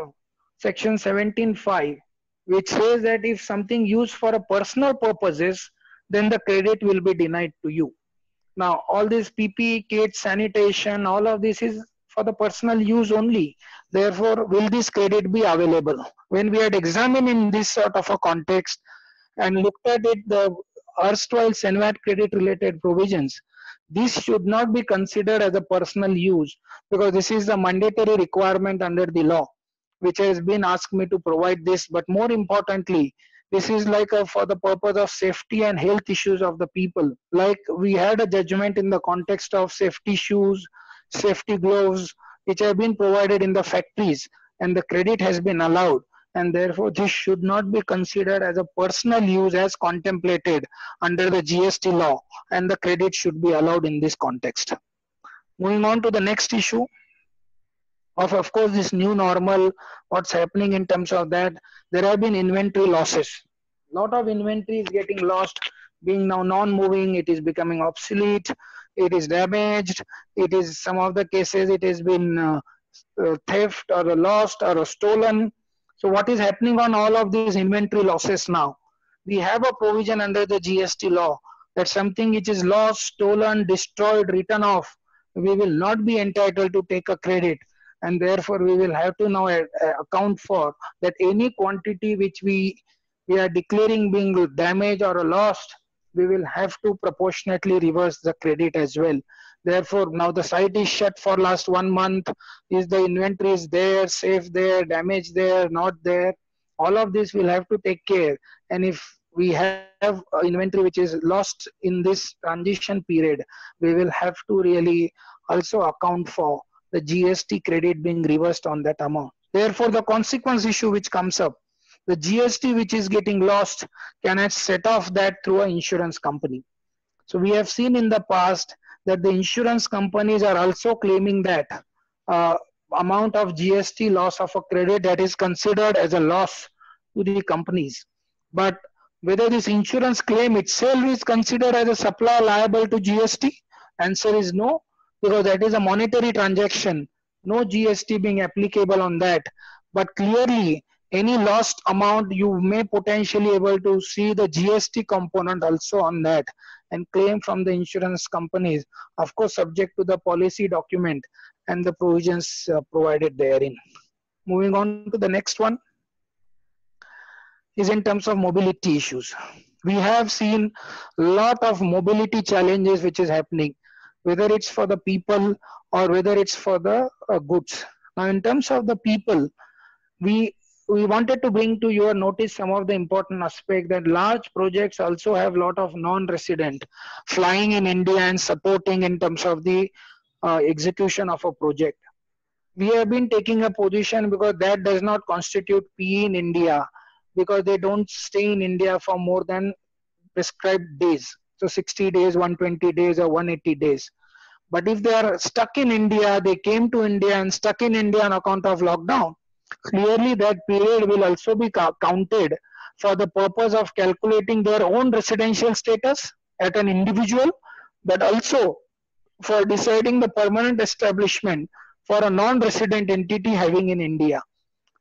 Speaker 1: section 17(5), which says that if something used for a personal purposes, then the credit will be denied to you. Now, all these PPE kits, sanitation, all of this is for the personal use only. Therefore, will this credit be available? When we had examined in this sort of a context and looked at it, the erstwhile SENVAT credit related provisions, this should not be considered as a personal use because this is a mandatory requirement under the law, which has been asked me to provide this. But more importantly, this is like for the purpose of safety and health issues of the people. Like we had a judgment in the context of safety shoes, safety gloves, which have been provided in the factories, and the credit has been allowed. And therefore, this should not be considered as a personal use as contemplated under the GST law, and the credit should be allowed in this context. Moving on to the next issue of course, this new normal, what's happening in terms of that, there have been inventory losses. Lot of inventory is getting lost, being now non-moving, it is becoming obsolete, it is damaged, it is some of the cases it has been theft or lost or stolen. So what is happening on all of these inventory losses now? We have a provision under the GST law that something which is lost, stolen, destroyed, written off, we will not be entitled to take a credit, and therefore we will have to now account for that any quantity which we are declaring being damaged or lost, we will have to proportionately reverse the credit as well. Therefore, now the site is shut for last 1 month. Is the inventory is there, safe there, damaged there, not there? All of this will have to take care. And if we have inventory which is lost in this transition period, we will have to really also account for the GST credit being reversed on that amount. Therefore, the consequence issue which comes up, the GST which is getting lost, can I set off that through an insurance company? So we have seen in the past that the insurance companies are also claiming that amount of GST loss of a credit that is considered as a loss to the companies. But whether this insurance claim itself is considered as a supplier liable to GST, answer is no, because that is a monetary transaction, no GST being applicable on that. But clearly, any lost amount, you may potentially able to see the GST component also on that and claim from the insurance companies, of course subject to the policy document and the provisions provided therein. Moving on to the next one is in terms of mobility issues. We have seen a lot of mobility challenges which is happening, whether it's for the people or whether it's for the goods. Now, in terms of the people, we we wanted to bring to your notice some of the important aspect that large projects also have a lot of non-resident flying in India and supporting in terms of the execution of a project. We have been taking a position because that does not constitute PE in India, because they don't stay in India for more than prescribed days. So 60 days, 120 days, or 180 days. But if they are stuck in India, they came to India and stuck in India on account of lockdown, clearly that period will also be counted for the purpose of calculating their own residential status at an individual, but also for deciding the permanent establishment for a non-resident entity having in India.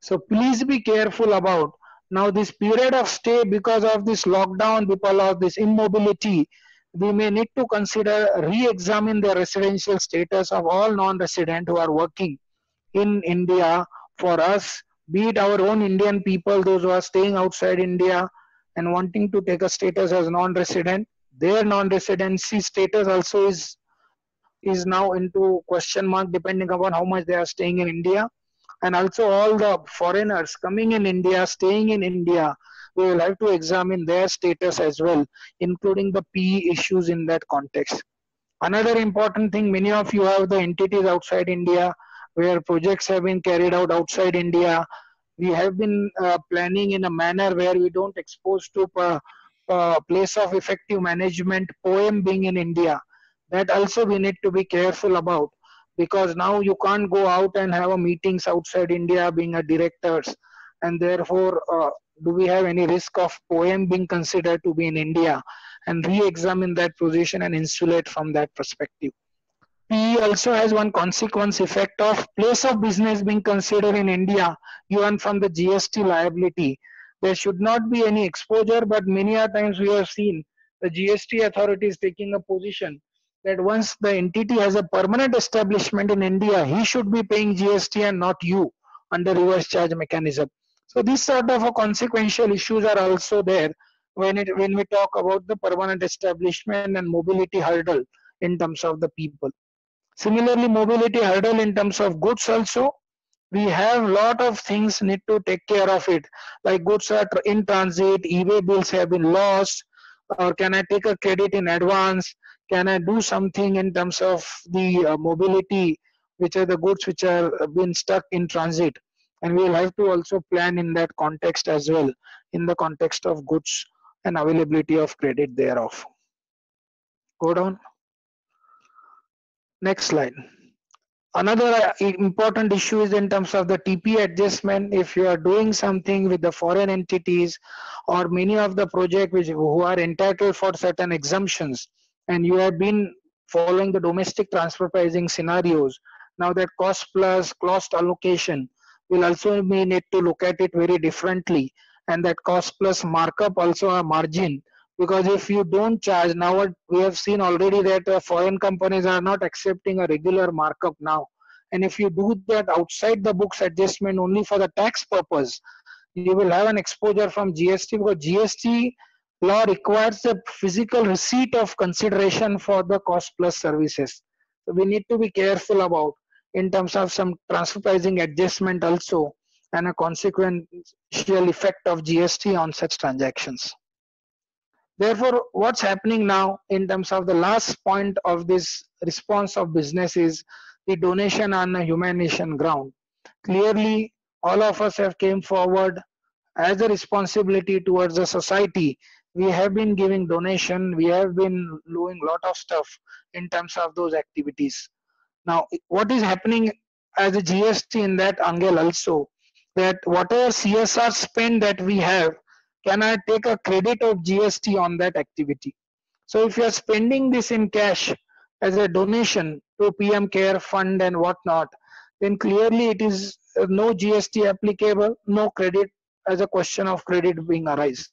Speaker 1: So please be careful about now this period of stay because of this lockdown, because of this immobility. We may need to consider re-examine the residential status of all non-resident who are working in India for us, be it our own Indian people, those who are staying outside India and wanting to take a status as non-resident. Their non-residency status also is now into question mark depending upon how much they are staying in India. And also all the foreigners coming in India, staying in India, we will have to examine their status as well, including the PE issues in that context. Another important thing, many of you have the entities outside India where projects have been carried out outside India. We have been planning in a manner where we don't expose to place of effective management POEM being in India. That also we need to be careful about, because now you can't go out and have a meetings outside India being a directors, and therefore do we have any risk of POEM being considered to be in India, and re-examine that position and insulate from that perspective. PE also has one consequence effect of place of business being considered in India, even from the GST liability. There should not be any exposure, but many a times we have seen the GST authorities taking a position that once the entity has a permanent establishment in India, he should be paying GST and not you under reverse charge mechanism. So these sort of a consequential issues are also there when we talk about the permanent establishment and mobility hurdle in terms of the people. Similarly, mobility hurdle in terms of goods also, we have lot of things need to take care of it. Like goods are in transit, eBay bills have been lost, or can I take a credit in advance? Can I do something in terms of the mobility, which are the goods which are been stuck in transit? And we will have to also plan in that context as well, in the context of goods and availability of credit thereof. Go down. Next slide. Another important issue is in terms of the TP adjustment. If you are doing something with the foreign entities or many of the project who are entitled for certain exemptions, and you have been following the domestic transfer pricing scenarios, now that cost plus cost allocation will also be need to look at it very differently, and that cost plus markup also a margin, because if you don't charge, now what we have seen already that foreign companies are not accepting a regular markup now, and if you do that outside the books adjustment only for the tax purpose, you will have an exposure from GST, because GST law requires the physical receipt of consideration for the cost plus services. So we need to be careful about in terms of some transfer pricing adjustment also, and a consequential effect of GST on such transactions. Therefore, what's happening now in terms of the last point of this response of business is the donation on a humanitarian ground. Clearly, all of us have came forward as a responsibility towards the society. We have been giving donation, we have been doing lot of stuff in terms of those activities. Now, what is happening as a GST in that angle also, that whatever CSR spend that we have, can I take a credit of GST on that activity? So if you are spending this in cash as a donation to PM Care Fund and whatnot, then clearly it is no GST applicable, no credit as a question of credit being arise.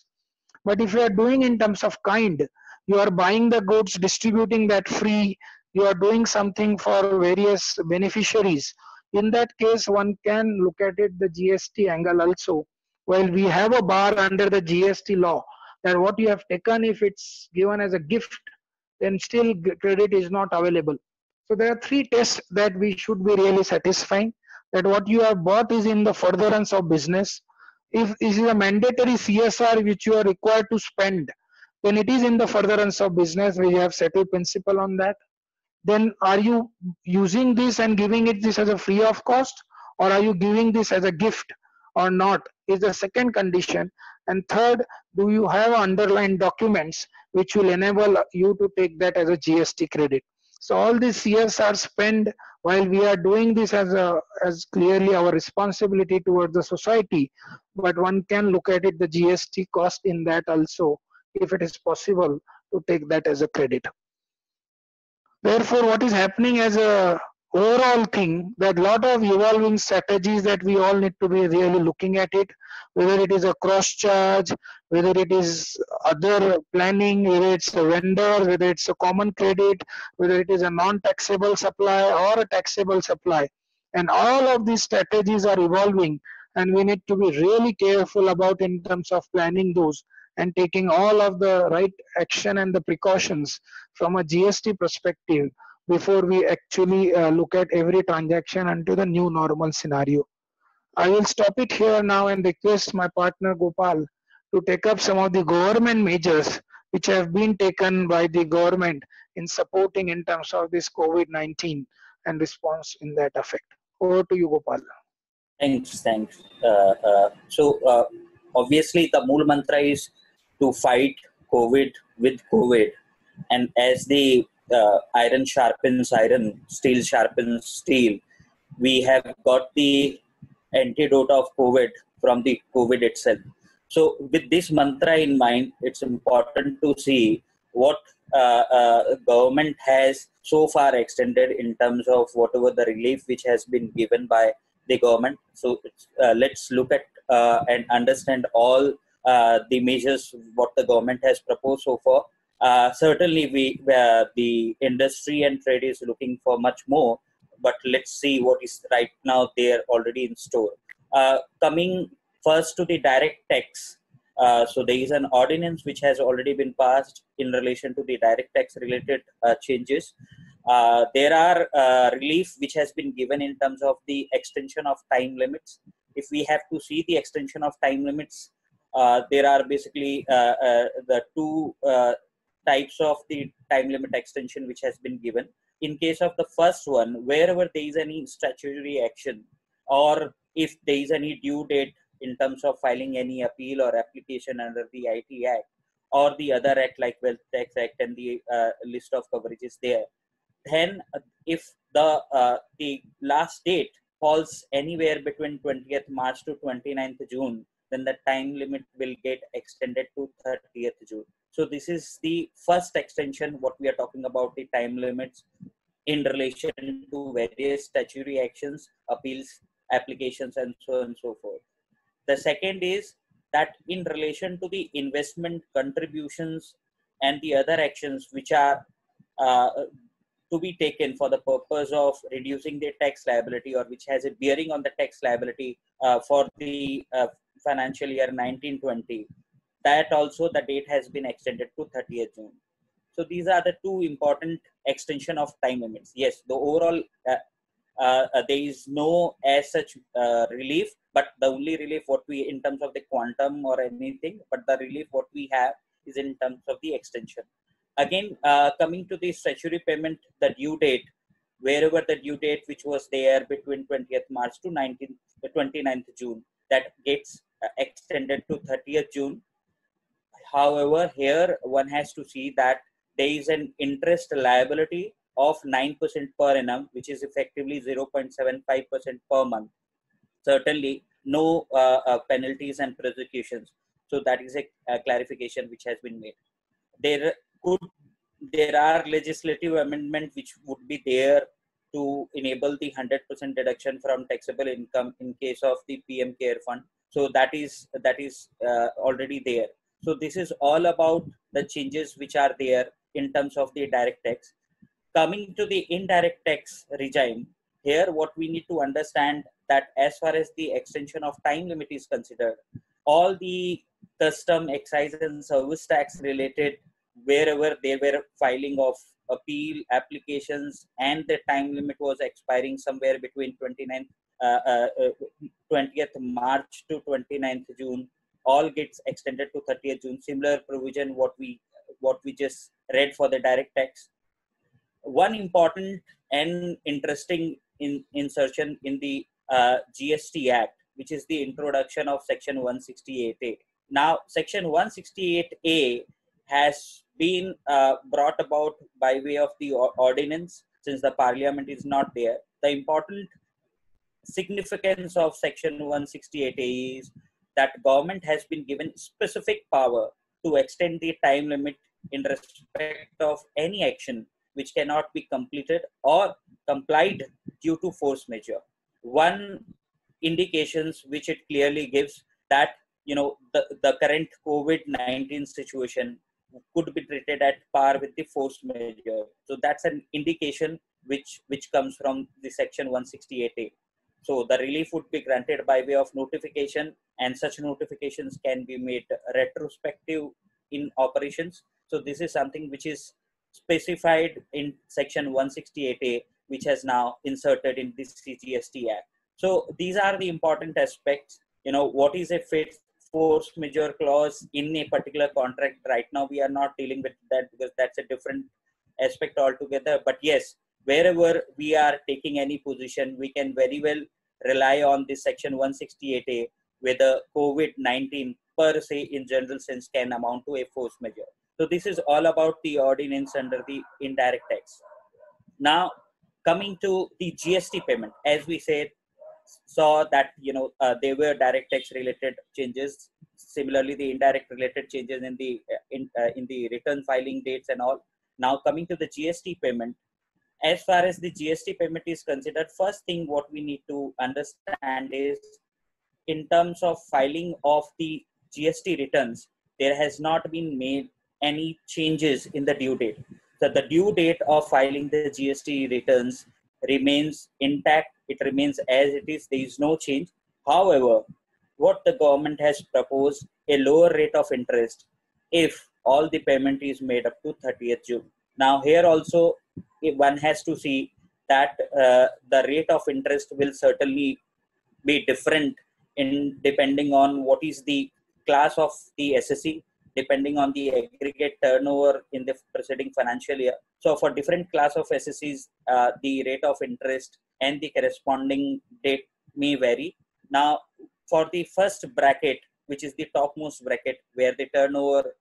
Speaker 1: But if you are doing in terms of kind, you are buying the goods, distributing that free, you are doing something for various beneficiaries. In that case, one can look at it the GST angle also. While we have a bar under the GST law that what you have taken, if it's given as a gift, then still credit is not available. So there are three tests that we should be really satisfying. that what you have bought is in the furtherance of business. If this is a mandatory CSR which you are required to spend, then it is in the furtherance of business. We have settled principle on that. Then are you using this and giving it this as a free of cost, or are you giving this as a gift or not, is the second condition. And third, do you have underlying documents which will enable you to take that as a GST credit. So all these CSR spend, while we are doing this as clearly our responsibility towards the society, but one can look at it the GST cost in that also, if it is possible to take that as a credit. Therefore, what is happening as a overall thing, that lot of evolving strategies that we all need to be really looking at it, whether it is a cross charge, whether it is other planning, whether it's a vendor, whether it's a common credit, whether it is a non-taxable supply or a taxable supply. And all of these strategies are evolving, and we need to be really careful about in terms of planning those and taking all of the right action and the precautions from a GST perspective before we actually look at every transaction into the new normal scenario. I will stop it here now and request my partner Gopal to take up some of the government measures which have been taken by the government in supporting in terms of this COVID-19 and response in that effect. Over to you, Gopal.
Speaker 3: Thanks. Obviously, the Mool Mantra is to fight COVID with COVID. And as the iron sharpens iron, steel sharpens steel, we have got the antidote of COVID from the COVID itself. So with this mantra in mind, it's important to see what government has so far extended in terms of whatever the relief which has been given by the government. So let's look at and understand all the measures what the government has proposed so far. Certainly, the industry and trade is looking for much more, but let's see what is right now there already in store. Coming first to the direct tax. So there is an ordinance which has already been passed in relation to the direct tax related changes. There are relief which has been given in terms of the extension of time limits. If we have to see the extension of time limits, there are basically the two types of the time limit extension which has been given. In case of the first one, wherever there is any statutory action, or if there is any due date in terms of filing any appeal or application under the IT Act or the other act like Wealth Tax Act and the list of coverages there, then if the last date falls anywhere between 20th March to 29th June, then the time limit will get extended to 30th June. So this is the first extension, what we are talking about, the time limits in relation to various statutory actions, appeals, applications, and so on and so forth. The second is that in relation to the investment contributions and the other actions which are to be taken for the purpose of reducing the tax liability, or which has a bearing on the tax liability for the financial year 1920, that also the date has been extended to 30th June. So these are the two important extension of time limits. Yes, the overall there is no as such relief, but the only relief what we in terms of the quantum or anything, but the relief what we have is in terms of the extension. Again, coming to the statutory payment, the due date, wherever the due date which was there between 20th March to 29th June, that gets extended to 30th June. However, here one has to see that there is an interest liability of 9% per annum, which is effectively 0.75% per month. Certainly, no penalties and prosecutions. So that is a clarification which has been made. There are legislative amendments which would be there to enable the 100% deduction from taxable income in case of the PM Care Fund. So that is already there. So this is all about the changes which are there in terms of the direct tax. Coming to the indirect tax regime, here what we need to understand that as far as the extension of time limit is considered, all the custom, excise and service tax related, wherever there were filing of appeal applications and the time limit was expiring somewhere between 29th 20th March to 29th June, all gets extended to 30th June. Similar provision what we just read for the direct tax. One important and interesting insertion in the GST Act, which is the introduction of Section 168A. Now, Section 168A has been brought about by way of the ordinance, since the Parliament is not there. The important significance of Section 168A is that government has been given specific power to extend the time limit in respect of any action which cannot be completed or complied due to force majeure. One indications which it clearly gives that the current COVID-19 situation could be treated at par with the force majeure. So that's an indication which comes from the Section 168A. So the relief would be granted by way of notification, and such notifications can be made retrospective in operations. So this is something which is specified in Section 168A, which has now inserted in this CGST Act. So these are the important aspects. What is a force majeure clause in a particular contract? Right now, we are not dealing with that because that's a different aspect altogether. But yes, wherever we are taking any position, we can very well rely on this Section 168A, whether COVID-19 per se in general sense can amount to a force majeure. So this is all about the ordinance under the indirect tax. Now, coming to the GST payment, as we saw that there were direct tax related changes. Similarly, the indirect related changes in the return filing dates and all. Now, coming to the GST payment, as far as the GST payment is considered, first thing what we need to understand is, in terms of filing of the GST returns, there has not been made any changes in the due date. So the due date of filing the GST returns remains intact. It remains as it is. There is no change. However, what the government has proposed, a lower rate of interest if all the payment is made up to 30th June. Now here also, one has to see that the rate of interest will certainly be different in depending on what is the class of the SSC, depending on the aggregate turnover in the preceding financial year. So for different class of SSCs, the rate of interest and the corresponding date may vary. Now, for the first bracket, which is the topmost bracket where the turnover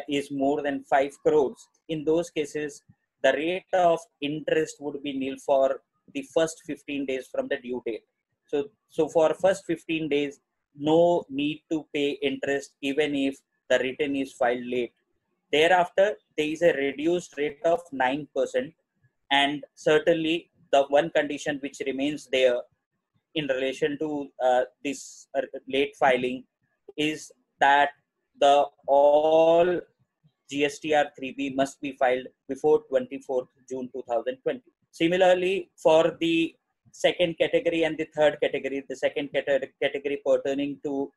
Speaker 3: is more than 5 crores, in those cases, the rate of interest would be nil for the first 15 days from the due date. So for first 15 days, no need to pay interest even if the return is filed late. Thereafter, there is a reduced rate of 9%, and certainly the one condition which remains there in relation to this late filing is that the all GSTR 3B must be filed before 24th June 2020. Similarly, for the second category and the third category, the second category pertaining to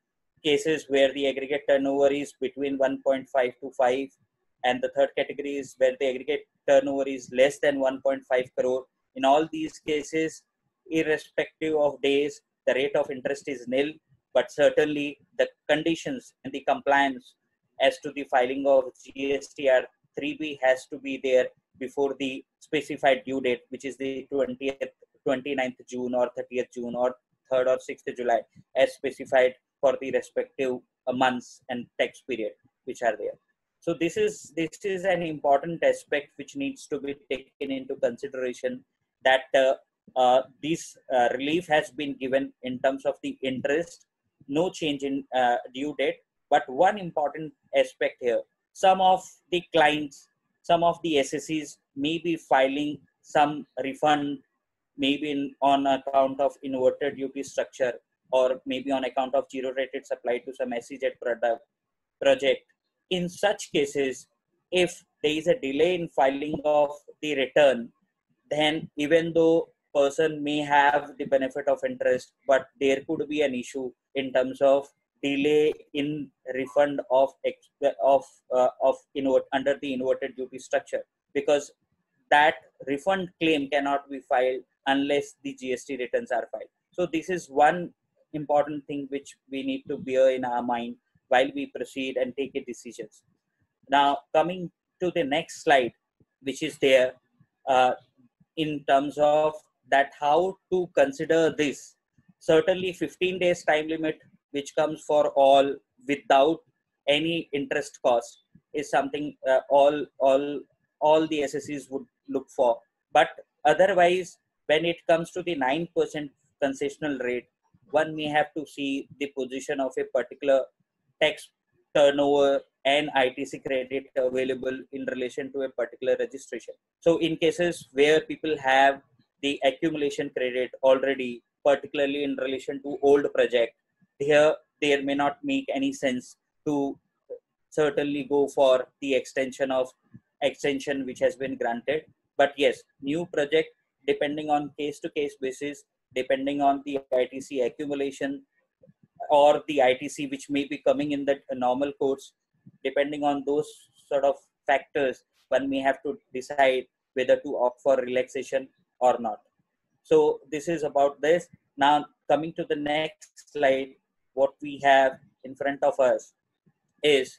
Speaker 3: cases where the aggregate turnover is between 1.5 to 5, and the third category is where the aggregate turnover is less than 1.5 crore. In all these cases, irrespective of days, the rate of interest is nil, but certainly the conditions and the compliance as to the filing of GSTR 3B has to be there before the specified due date, which is the 29th June or 30th June or 3rd or 6th July, as specified for the respective months and tax period which are there. So this is an important aspect which needs to be taken into consideration, that this relief has been given in terms of the interest, no change in due date. But one important aspect here, some of the clients, some of the SSCs may be filing some refund, maybe on account of inverted duty structure, or maybe on account of zero rated supply to some SEZ project. In such cases, if there is a delay in filing of the return, then even though person may have the benefit of interest, but there could be an issue in terms of delay in refund of under the inverted duty structure, because that refund claim cannot be filed unless the GST returns are filed. So this is one important thing which we need to bear in our mind while we proceed and take a decisions. Now, coming to the next slide, which is there, in terms of that how to consider this. Certainly 15 days time limit, which comes for all without any interest cost, is something all the SSEs would look for. But otherwise, when it comes to the 9% concessional rate, one may have to see the position of a particular tax turnover and ITC credit available in relation to a particular registration. So in cases where people have the accumulation credit already, particularly in relation to old project, here there may not make any sense to certainly go for the extension which has been granted. But yes, new project, depending on case to case basis, depending on the ITC accumulation or the ITC which may be coming in the normal course, depending on those sort of factors, one may have to decide whether to opt for relaxation or not. So this is about this. Now coming to the next slide, what we have in front of us is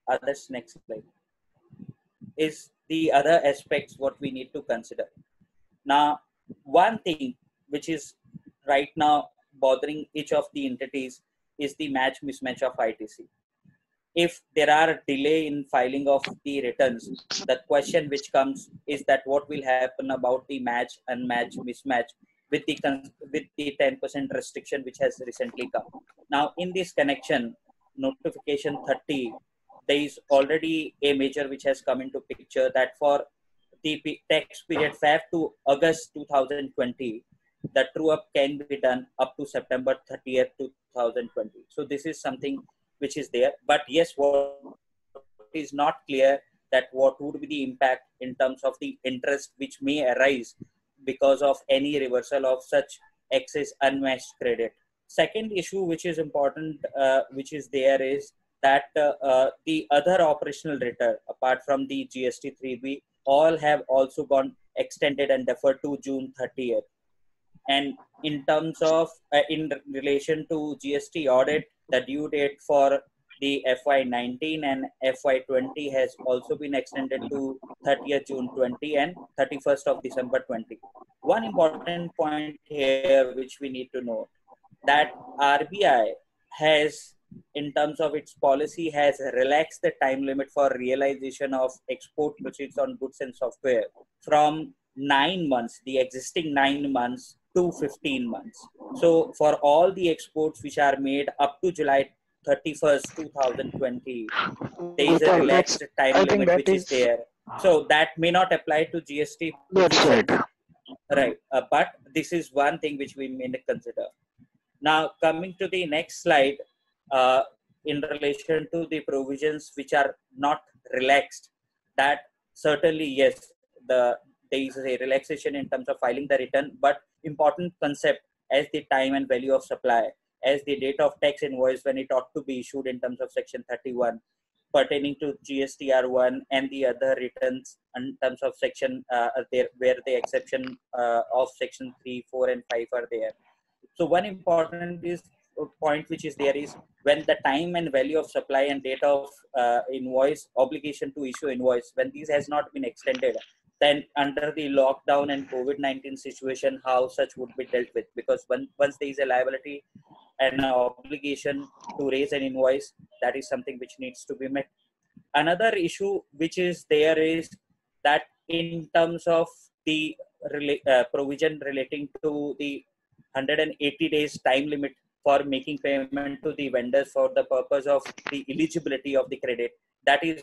Speaker 3: others. Next slide is the other aspects what we need to consider. Now, one thing which is right now bothering each of the entities is the match mismatch of ITC. If there are a delay in filing of the returns, the question which comes is that what will happen about the match unmatch mismatch with the 10% restriction which has recently come. Now, in this connection, notification 30, there is already a measure which has come into picture that for the tax period Feb to August 2020, the true up can be done up to September 30th, 2020. So this is something which is there. But yes, what is not clear that what would be the impact in terms of the interest which may arise because of any reversal of such excess unmatched credit. Second issue which is important, which is there is that the other operational return apart from the GST 3B all have also gone extended and deferred to June 30th. And in terms of in relation to GST audit, the due date for the FY19 and FY20 has also been extended to 30th June 20 and 31st of December 20. One important point here which we need to know that RBI has, in terms of its policy, has relaxed the time limit for realization of export proceeds on goods and software from 9 months, the existing 9 months, to 15 months. So for all the exports which are made up to July 31st, 2020, there is a relaxed time limit which is there. So that may not apply to GST.
Speaker 1: That's right.
Speaker 3: Right. But this is one thing which we may consider. Now, coming to the next slide, in relation to the provisions which are not relaxed, that certainly, yes, there is a relaxation in terms of filing the return, but important concept as the time and value of supply, as the date of tax invoice when it ought to be issued in terms of section 31, pertaining to GSTR1 and the other returns in terms of section there where the exception of section 3, 4 and 5 are there. So one important point which is there is when the time and value of supply and date of invoice, obligation to issue invoice, when these has not been extended, then under the lockdown and COVID-19 situation, how such would be dealt with? Because once there is a liability and an obligation to raise an invoice, that is something which needs to be met. Another issue which is there is that in terms of the provision relating to the 180 days time limit for making payment to the vendors for the purpose of the eligibility of the credit, that is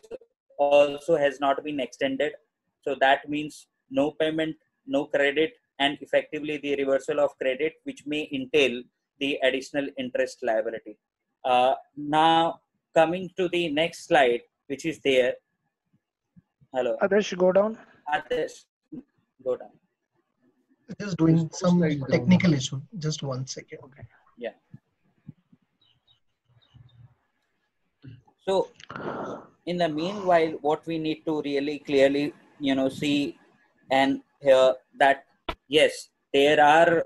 Speaker 3: also has not been extended. So that means no payment, no credit, and effectively the reversal of credit, which may entail the additional interest liability. Now, coming to the next slide, which is there. Hello.
Speaker 1: Adarsh, go down.
Speaker 3: Adarsh, go down.
Speaker 4: Just doing some technical issue. Just 1 second.
Speaker 1: Okay.
Speaker 3: Yeah. So, in the meanwhile, what we need to really clearly, see and hear that yes, there are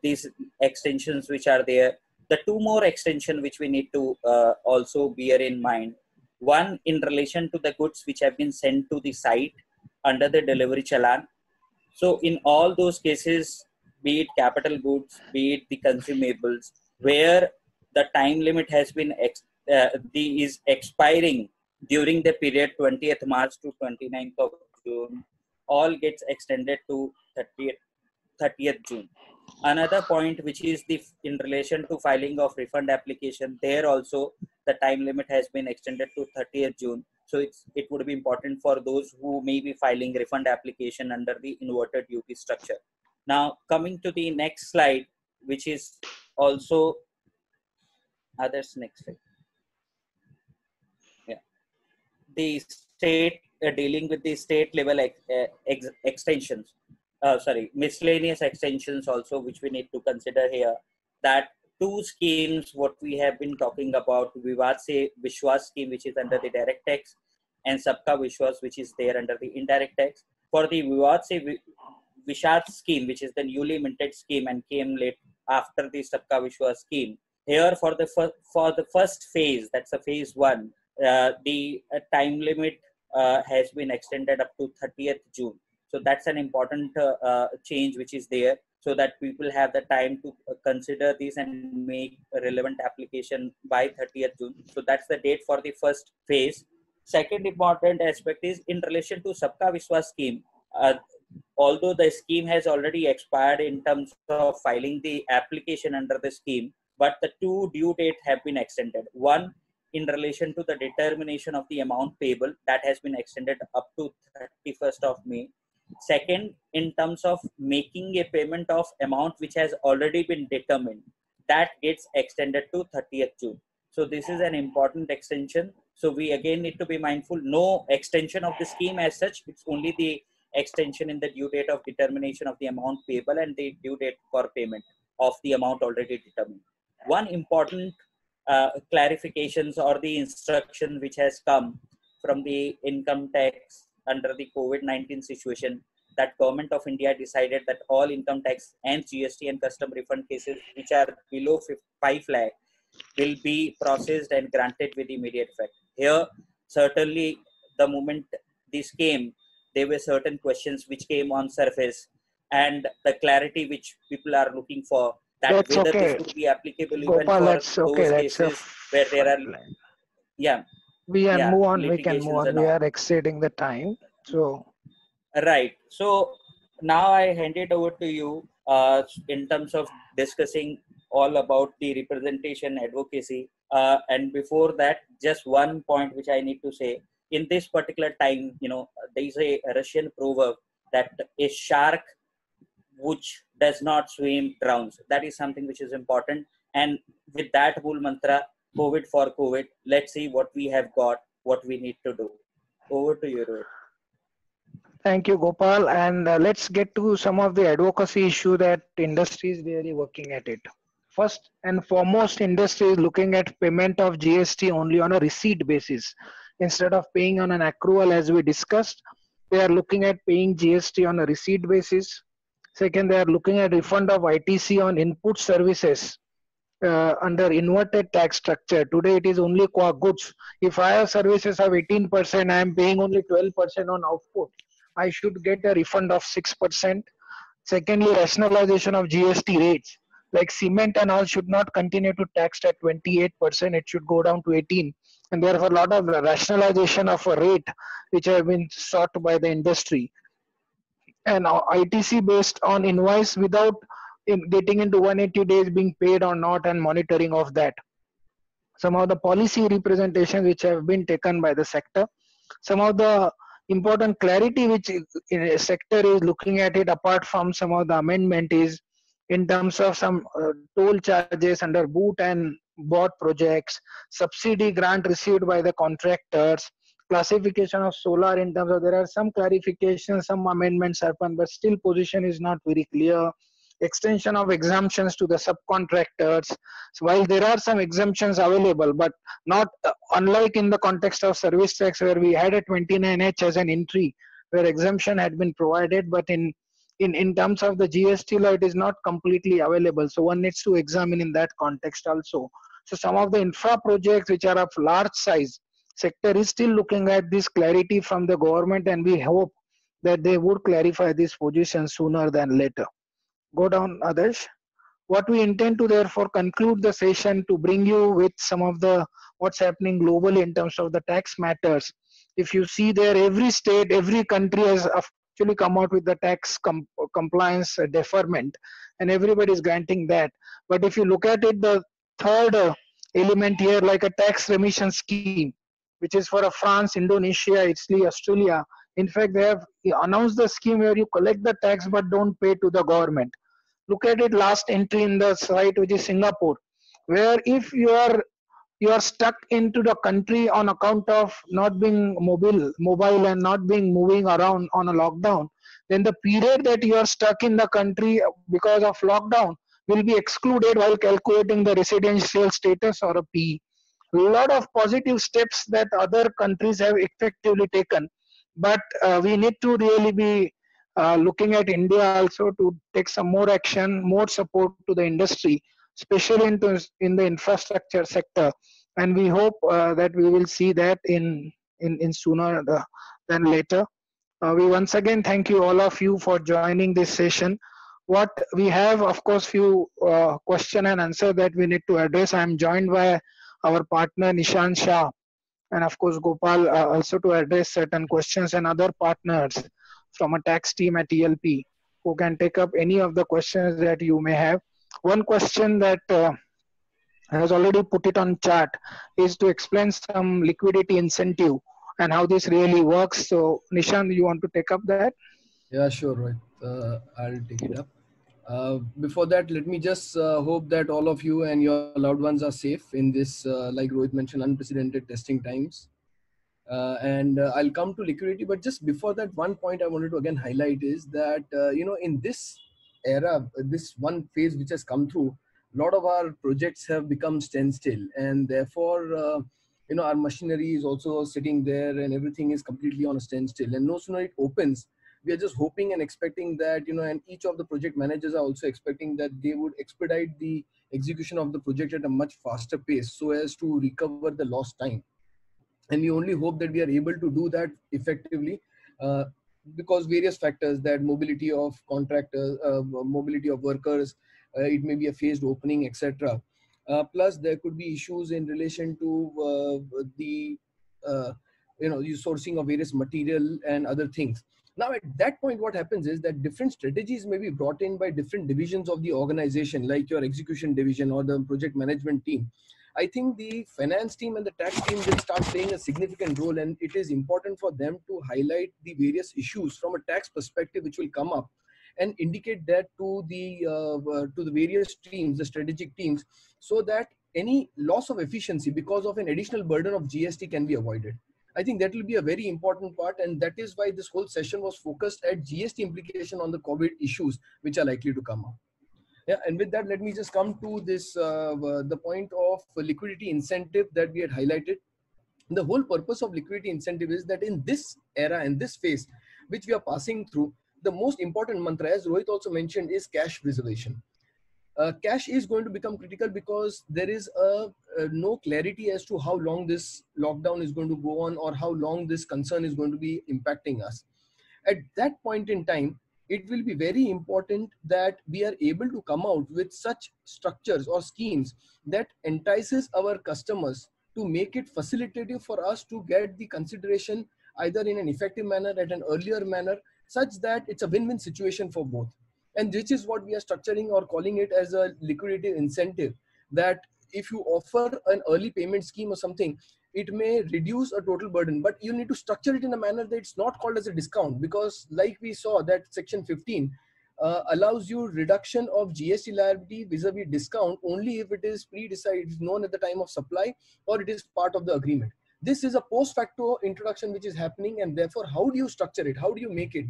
Speaker 3: these extensions which are there. The two more extension which we need to also bear in mind. One in relation to the goods which have been sent to the site under the delivery challan. So in all those cases, be it capital goods, be it the consumables, where the time limit has been is expiring during the period 20th March to 29th of June, all gets extended to 30th June. Another point which is in relation to filing of refund application, there also the time limit has been extended to 30th June. So it would be important for those who may be filing refund application under the inverted duty structure. Now coming to the next slide, which is also others next slide. Yeah, the state dealing with the state level extensions. Miscellaneous extensions also, which we need to consider here. That two schemes, what we have been talking about, Vivad Se Vishwas scheme, which is under the direct tax, and Sabka Vishwas, which is there under the indirect tax. For the Vivad Se Vishwas scheme, which is the newly minted scheme and came late after the Sabka Vishwas scheme, here for the first phase, that's a phase one, the time limit has been extended up to 30th June. So that's an important change which is there, so that people have the time to consider this and make a relevant application by 30th June. So that's the date for the first phase. Second important aspect is in relation to Sabka Vishwas scheme. Although the scheme has already expired in terms of filing the application under the scheme, but the two due dates have been extended. One in relation to the determination of the amount payable, that has been extended up to 31st of May. Second, in terms of making a payment of amount which has already been determined, that gets extended to 30th June. So this is an important extension. So we again need to be mindful, no extension of the scheme as such, it's only the extension in the due date of determination of the amount payable and the due date for payment of the amount already determined. One important clarifications or the instruction which has come from the income tax under the COVID-19 situation, that Government of India decided that all income tax and GST and custom refund cases which are below 5 lakh will be processed and granted with immediate effect. Here, certainly the moment this came, there were certain questions which came on surface, and the clarity which people are looking for, that
Speaker 1: That's
Speaker 3: whether
Speaker 1: okay.
Speaker 3: this would be applicable even
Speaker 1: Gopal,
Speaker 3: for
Speaker 1: that's okay.
Speaker 3: those
Speaker 1: That's
Speaker 3: cases where there are, yeah,
Speaker 1: we can
Speaker 3: yeah,
Speaker 1: move on. We can move
Speaker 3: litigations
Speaker 1: on.
Speaker 3: and
Speaker 1: We
Speaker 3: all.
Speaker 1: are exceeding the time. So
Speaker 3: Right. So now I hand it over to you in terms of discussing all about the representation advocacy. And before that, just one point which I need to say. In this particular time, there is a Russian proverb that a shark which does not swim drowns. That is something which is important. And with that whole mantra, COVID for COVID, let's see what we have got, what we need to do. Over to you, Rohit.
Speaker 1: thank you, Gopal. And let's get to some of the advocacy issue that industry is really working at it. First and foremost, industry is looking at payment of GST only on a receipt basis. Instead of paying on an accrual as we discussed, they are looking at paying GST on a receipt basis. Second, they are looking at refund of ITC on input services under inverted tax structure. Today it is only qua goods. If I have services of 18%, I am paying only 12% on output. I should get a refund of 6%. Secondly, rationalization of GST rates. Like cement and all should not continue to tax at 28%. It should go down to 18. And therefore, a lot of rationalization of a rate which have been sought by the industry. And ITC based on invoice without getting into 180 days being paid or not and monitoring of that. Some of the policy representations which have been taken by the sector. Some of the important clarity which in a sector is looking at it apart from some of the amendment is in terms of some toll charges under boot and bought projects, subsidy grant received by the contractors, classification of solar in terms of there are some clarifications, some amendments happen, but still position is not very clear. Extension of exemptions to the subcontractors. So while there are some exemptions available, but not unlike in the context of service tax where we had a 29H as an entry where exemption had been provided, but in in terms of the GST law, it is not completely available. So one needs to examine in that context also. So some of the infra projects which are of large size, sector is still looking at this clarity from the government, and we hope that they would clarify this position sooner than later. Go down, Adarsh. What we intend to therefore conclude the session to bring you with some of the what's happening globally in terms of the tax matters. If you see there, every state, every country has actually come out with the tax compliance deferment, and everybody is granting that. But if you look at it, the third element here, like a tax remission scheme, which is for France, Indonesia, Italy, Australia. In fact, they have announced the scheme where you collect the tax but don't pay to the government. Look at it, last entry in the site, which is Singapore, where if you are stuck into the country on account of not being mobile and not being moving around on a lockdown, then the period that you are stuck in the country because of lockdown will be excluded while calculating the residential status or a PE. A lot of positive steps that other countries have effectively taken, but we need to really be looking at India also to take some more action, more support to the industry, especially in the infrastructure sector. And we hope that we will see that in sooner than later. We once again thank you, all of you, for joining this session. What we have, of course, few question and answer that we need to address. I am joined by our partner Nishan Shah, and of course Gopal also to address certain questions, and other partners from a tax team at ELP who can take up any of the questions that you may have. One question that has already put it on chat is to explain some liquidity incentive and how this really works. So Nishan, you want to take up that?
Speaker 2: Yeah, sure, Rohit. I'll take it up. Before that, let me just hope that all of you and your loved ones are safe in this, like Rohit mentioned, unprecedented testing times. And I'll come to liquidity, but just before that, one point I wanted to again highlight is that, in this era, this one phase which has come through, a lot of our projects have become standstill, and therefore, our machinery is also sitting there and everything is completely on a standstill. And no sooner it opens, we are just hoping and expecting that, and each of the project managers are also expecting that they would expedite the execution of the project at a much faster pace so as to recover the lost time. And we only hope that we are able to do that effectively, because various factors, that mobility of contractors, mobility of workers, it may be a phased opening, etc. Plus there could be issues in relation to the sourcing of various material and other things. Now at that point, what happens is that different strategies may be brought in by different divisions of the organization, like your execution division or the project management team. I think the finance team and the tax team will start playing a significant role, and it is important for them to highlight the various issues from a tax perspective which will come up, and indicate that to the various teams, the strategic teams, so that any loss of efficiency because of an additional burden of GST can be avoided. I think that will be a very important part, and that is why this whole session was focused at GST implication on the COVID issues which are likely to come up. Yeah, and with that, let me just come to this, the point of liquidity incentive that we had highlighted. The whole purpose of liquidity incentive is that in this era and this phase, which we are passing through, the most important mantra, as Rohit also mentioned, is cash preservation. Cash is going to become critical because there is no clarity as to how long this lockdown is going to go on, or how long this concern is going to be impacting us. At that point in time, it will be very important that we are able to come out with such structures or schemes that entices our customers to make it facilitative for us to get the consideration either in an effective manner, at an earlier manner, such that it's a win-win situation for both. And this is what we are structuring or calling it as a liquidity incentive, that if you offer an early payment scheme or something, it may reduce a total burden, but you need to structure it in a manner that it's not called as a discount, because like we saw that section 15 allows you reduction of GST liability vis-a-vis discount only if it is pre-decided, known at the time of supply, or it is part of the agreement. This is a post facto introduction which is happening, and therefore how do you structure it? How do you make it?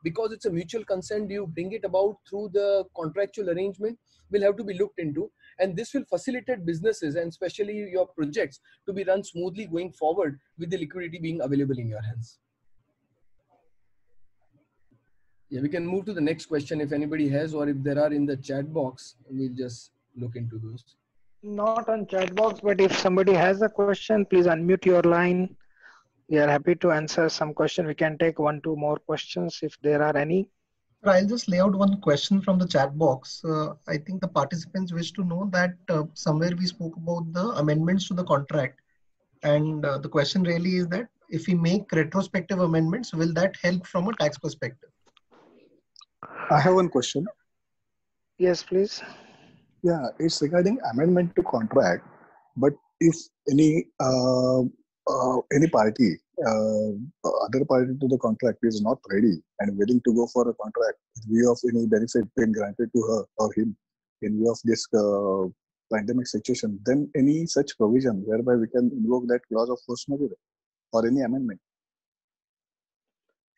Speaker 2: Because it's a mutual consent, do you bring it about through the contractual arrangement? Will have to be looked into, and this will facilitate businesses and especially your projects to be run smoothly going forward with the liquidity being available in your hands. Yeah, we can move to the next question if anybody has, or if there are in the chat box, we'll just look into those.
Speaker 1: Not on chat box, but if somebody has a question, please unmute your line. We are happy to answer some question. We can take 1-2 more questions if there are any.
Speaker 4: I'll just lay out one question from the chat box. I think the participants wish to know that somewhere we spoke about the amendments to the contract. And the question really is that if we make retrospective amendments, will that help from a tax perspective?
Speaker 5: I have one question.
Speaker 1: Yes, please.
Speaker 5: Yeah, it's regarding amendment to contract. But if any party, other party to the contract is not ready and willing to go for a contract in view of any benefit being granted to her or him in view of this pandemic situation, then any such provision whereby we can invoke that clause of force majeure or any amendment.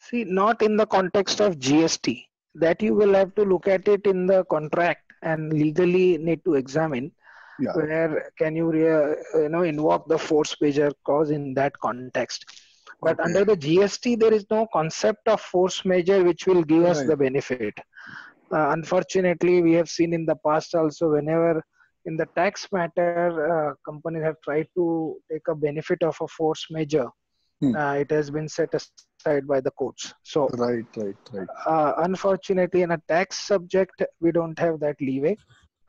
Speaker 1: See, not in the context of GST. That you will have to look at it in the contract and legally need to examine.
Speaker 5: Yeah.
Speaker 1: Where can you invoke the force majeure clause in that context. But under the GST, there is no concept of force majeure which will give us the benefit. Unfortunately, we have seen in the past also, whenever in the tax matter, companies have tried to take a benefit of a force majeure. It has been set aside by the courts. So,
Speaker 5: right.
Speaker 1: Unfortunately, in a tax subject, we don't have that leeway.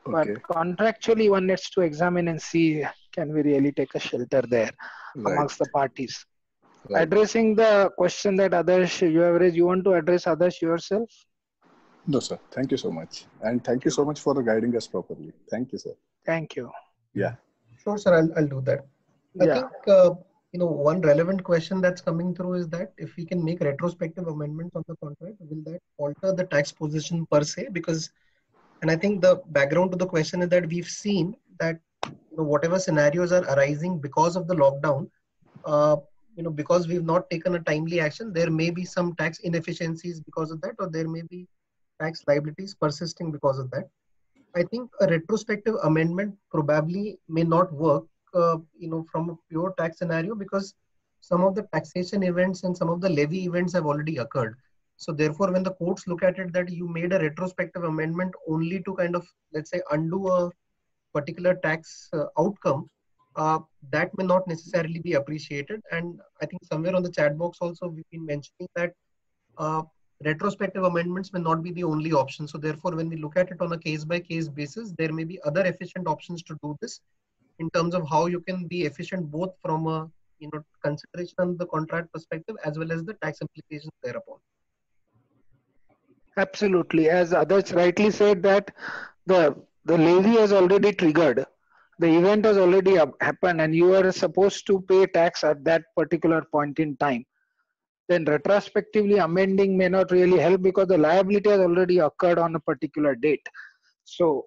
Speaker 1: But contractually, one needs to examine and see, can we really take a shelter there amongst the parties. Addressing the question that Adarsh you have raised, you want to address Adarsh yourself?
Speaker 5: No, sir. Thank you so much. And thank you so much for guiding us properly. Thank you, sir.
Speaker 1: Thank you.
Speaker 5: Yeah.
Speaker 4: Sure, sir. I'll do that. I think, one relevant question that's coming through is that if we can make retrospective amendments on the contract, will that alter the tax position per se? Because, and I think the background to the question is that we've seen that whatever scenarios are arising because of the lockdown, because we've not taken a timely action, there may be some tax inefficiencies because of that, or there may be tax liabilities persisting because of that. I think a retrospective amendment probably may not work, from a pure tax scenario, because some of the taxation events and some of the levy events have already occurred. So therefore, when the courts look at it that you made a retrospective amendment only to kind of, let's say, undo a particular tax outcome, that may not necessarily be appreciated. And I think somewhere on the chat box also we've been mentioning that retrospective amendments may not be the only option. So therefore, when we look at it on a case-by-case basis, there may be other efficient options to do this in terms of how you can be efficient both from a consideration on the contract perspective as well as the tax implications thereupon.
Speaker 1: Absolutely. As others rightly said that the levy has already triggered. The event has already happened and you are supposed to pay tax at that particular point in time. Then retrospectively amending may not really help because the liability has already occurred on a particular date. So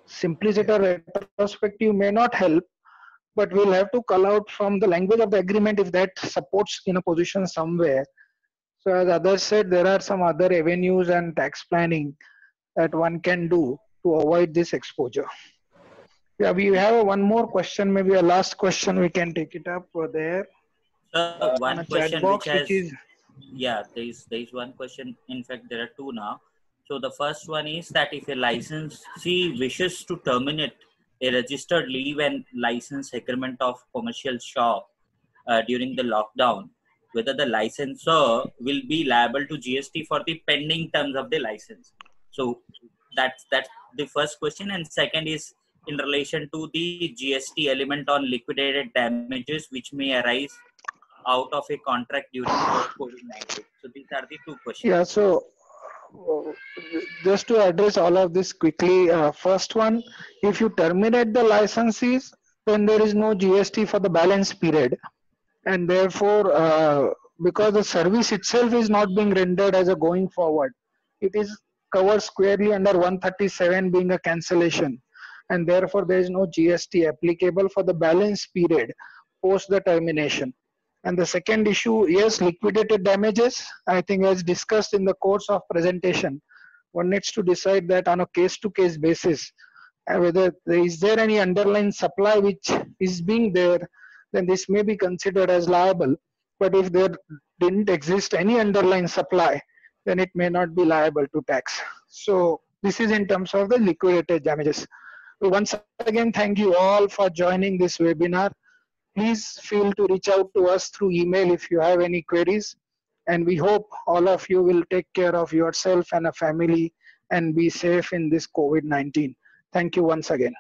Speaker 1: simplicity or retrospective may not help, but we'll have to call out from the language of the agreement if that supports in a position somewhere. So as others said, there are some other avenues and tax planning that one can do to avoid this exposure. Yeah, we have one more question, maybe a last question. We can take it up there.
Speaker 3: One question box, which is there is one question. In fact, there are two now. So the first one is that if a licensee wishes to terminate a registered leave and license agreement of commercial shop during the lockdown, whether the licensor will be liable to GST for the pending terms of the license. So that's the first question. And second is in relation to the GST element on liquidated damages which may arise out of a contract during COVID-19. So these are the two questions.
Speaker 1: Yeah, so just to address all of this quickly, first one, if you terminate the licenses, then there is no GST for the balance period. And therefore, because the service itself is not being rendered as a going forward, it is covered squarely under 137 being a cancellation. And therefore, there is no GST applicable for the balance period post the termination. And the second issue, yes, liquidated damages, I think as discussed in the course of presentation, one needs to decide that on a case-to-case basis, whether is there any underlying supply which is being there, then this may be considered as liable. But if there didn't exist any underlying supply, then it may not be liable to tax. So this is in terms of the liquidated damages. So once again, thank you all for joining this webinar. Please feel to reach out to us through email if you have any queries. And we hope all of you will take care of yourself and a family and be safe in this COVID-19. Thank you once again.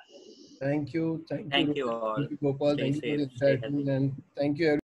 Speaker 2: Thank you.
Speaker 3: Thank you all.
Speaker 2: Thank you, Gopal.
Speaker 3: Stay
Speaker 2: Thank you for
Speaker 3: safe,
Speaker 2: the
Speaker 3: stay
Speaker 2: chat,
Speaker 3: healthy.
Speaker 2: and thank you, everyone.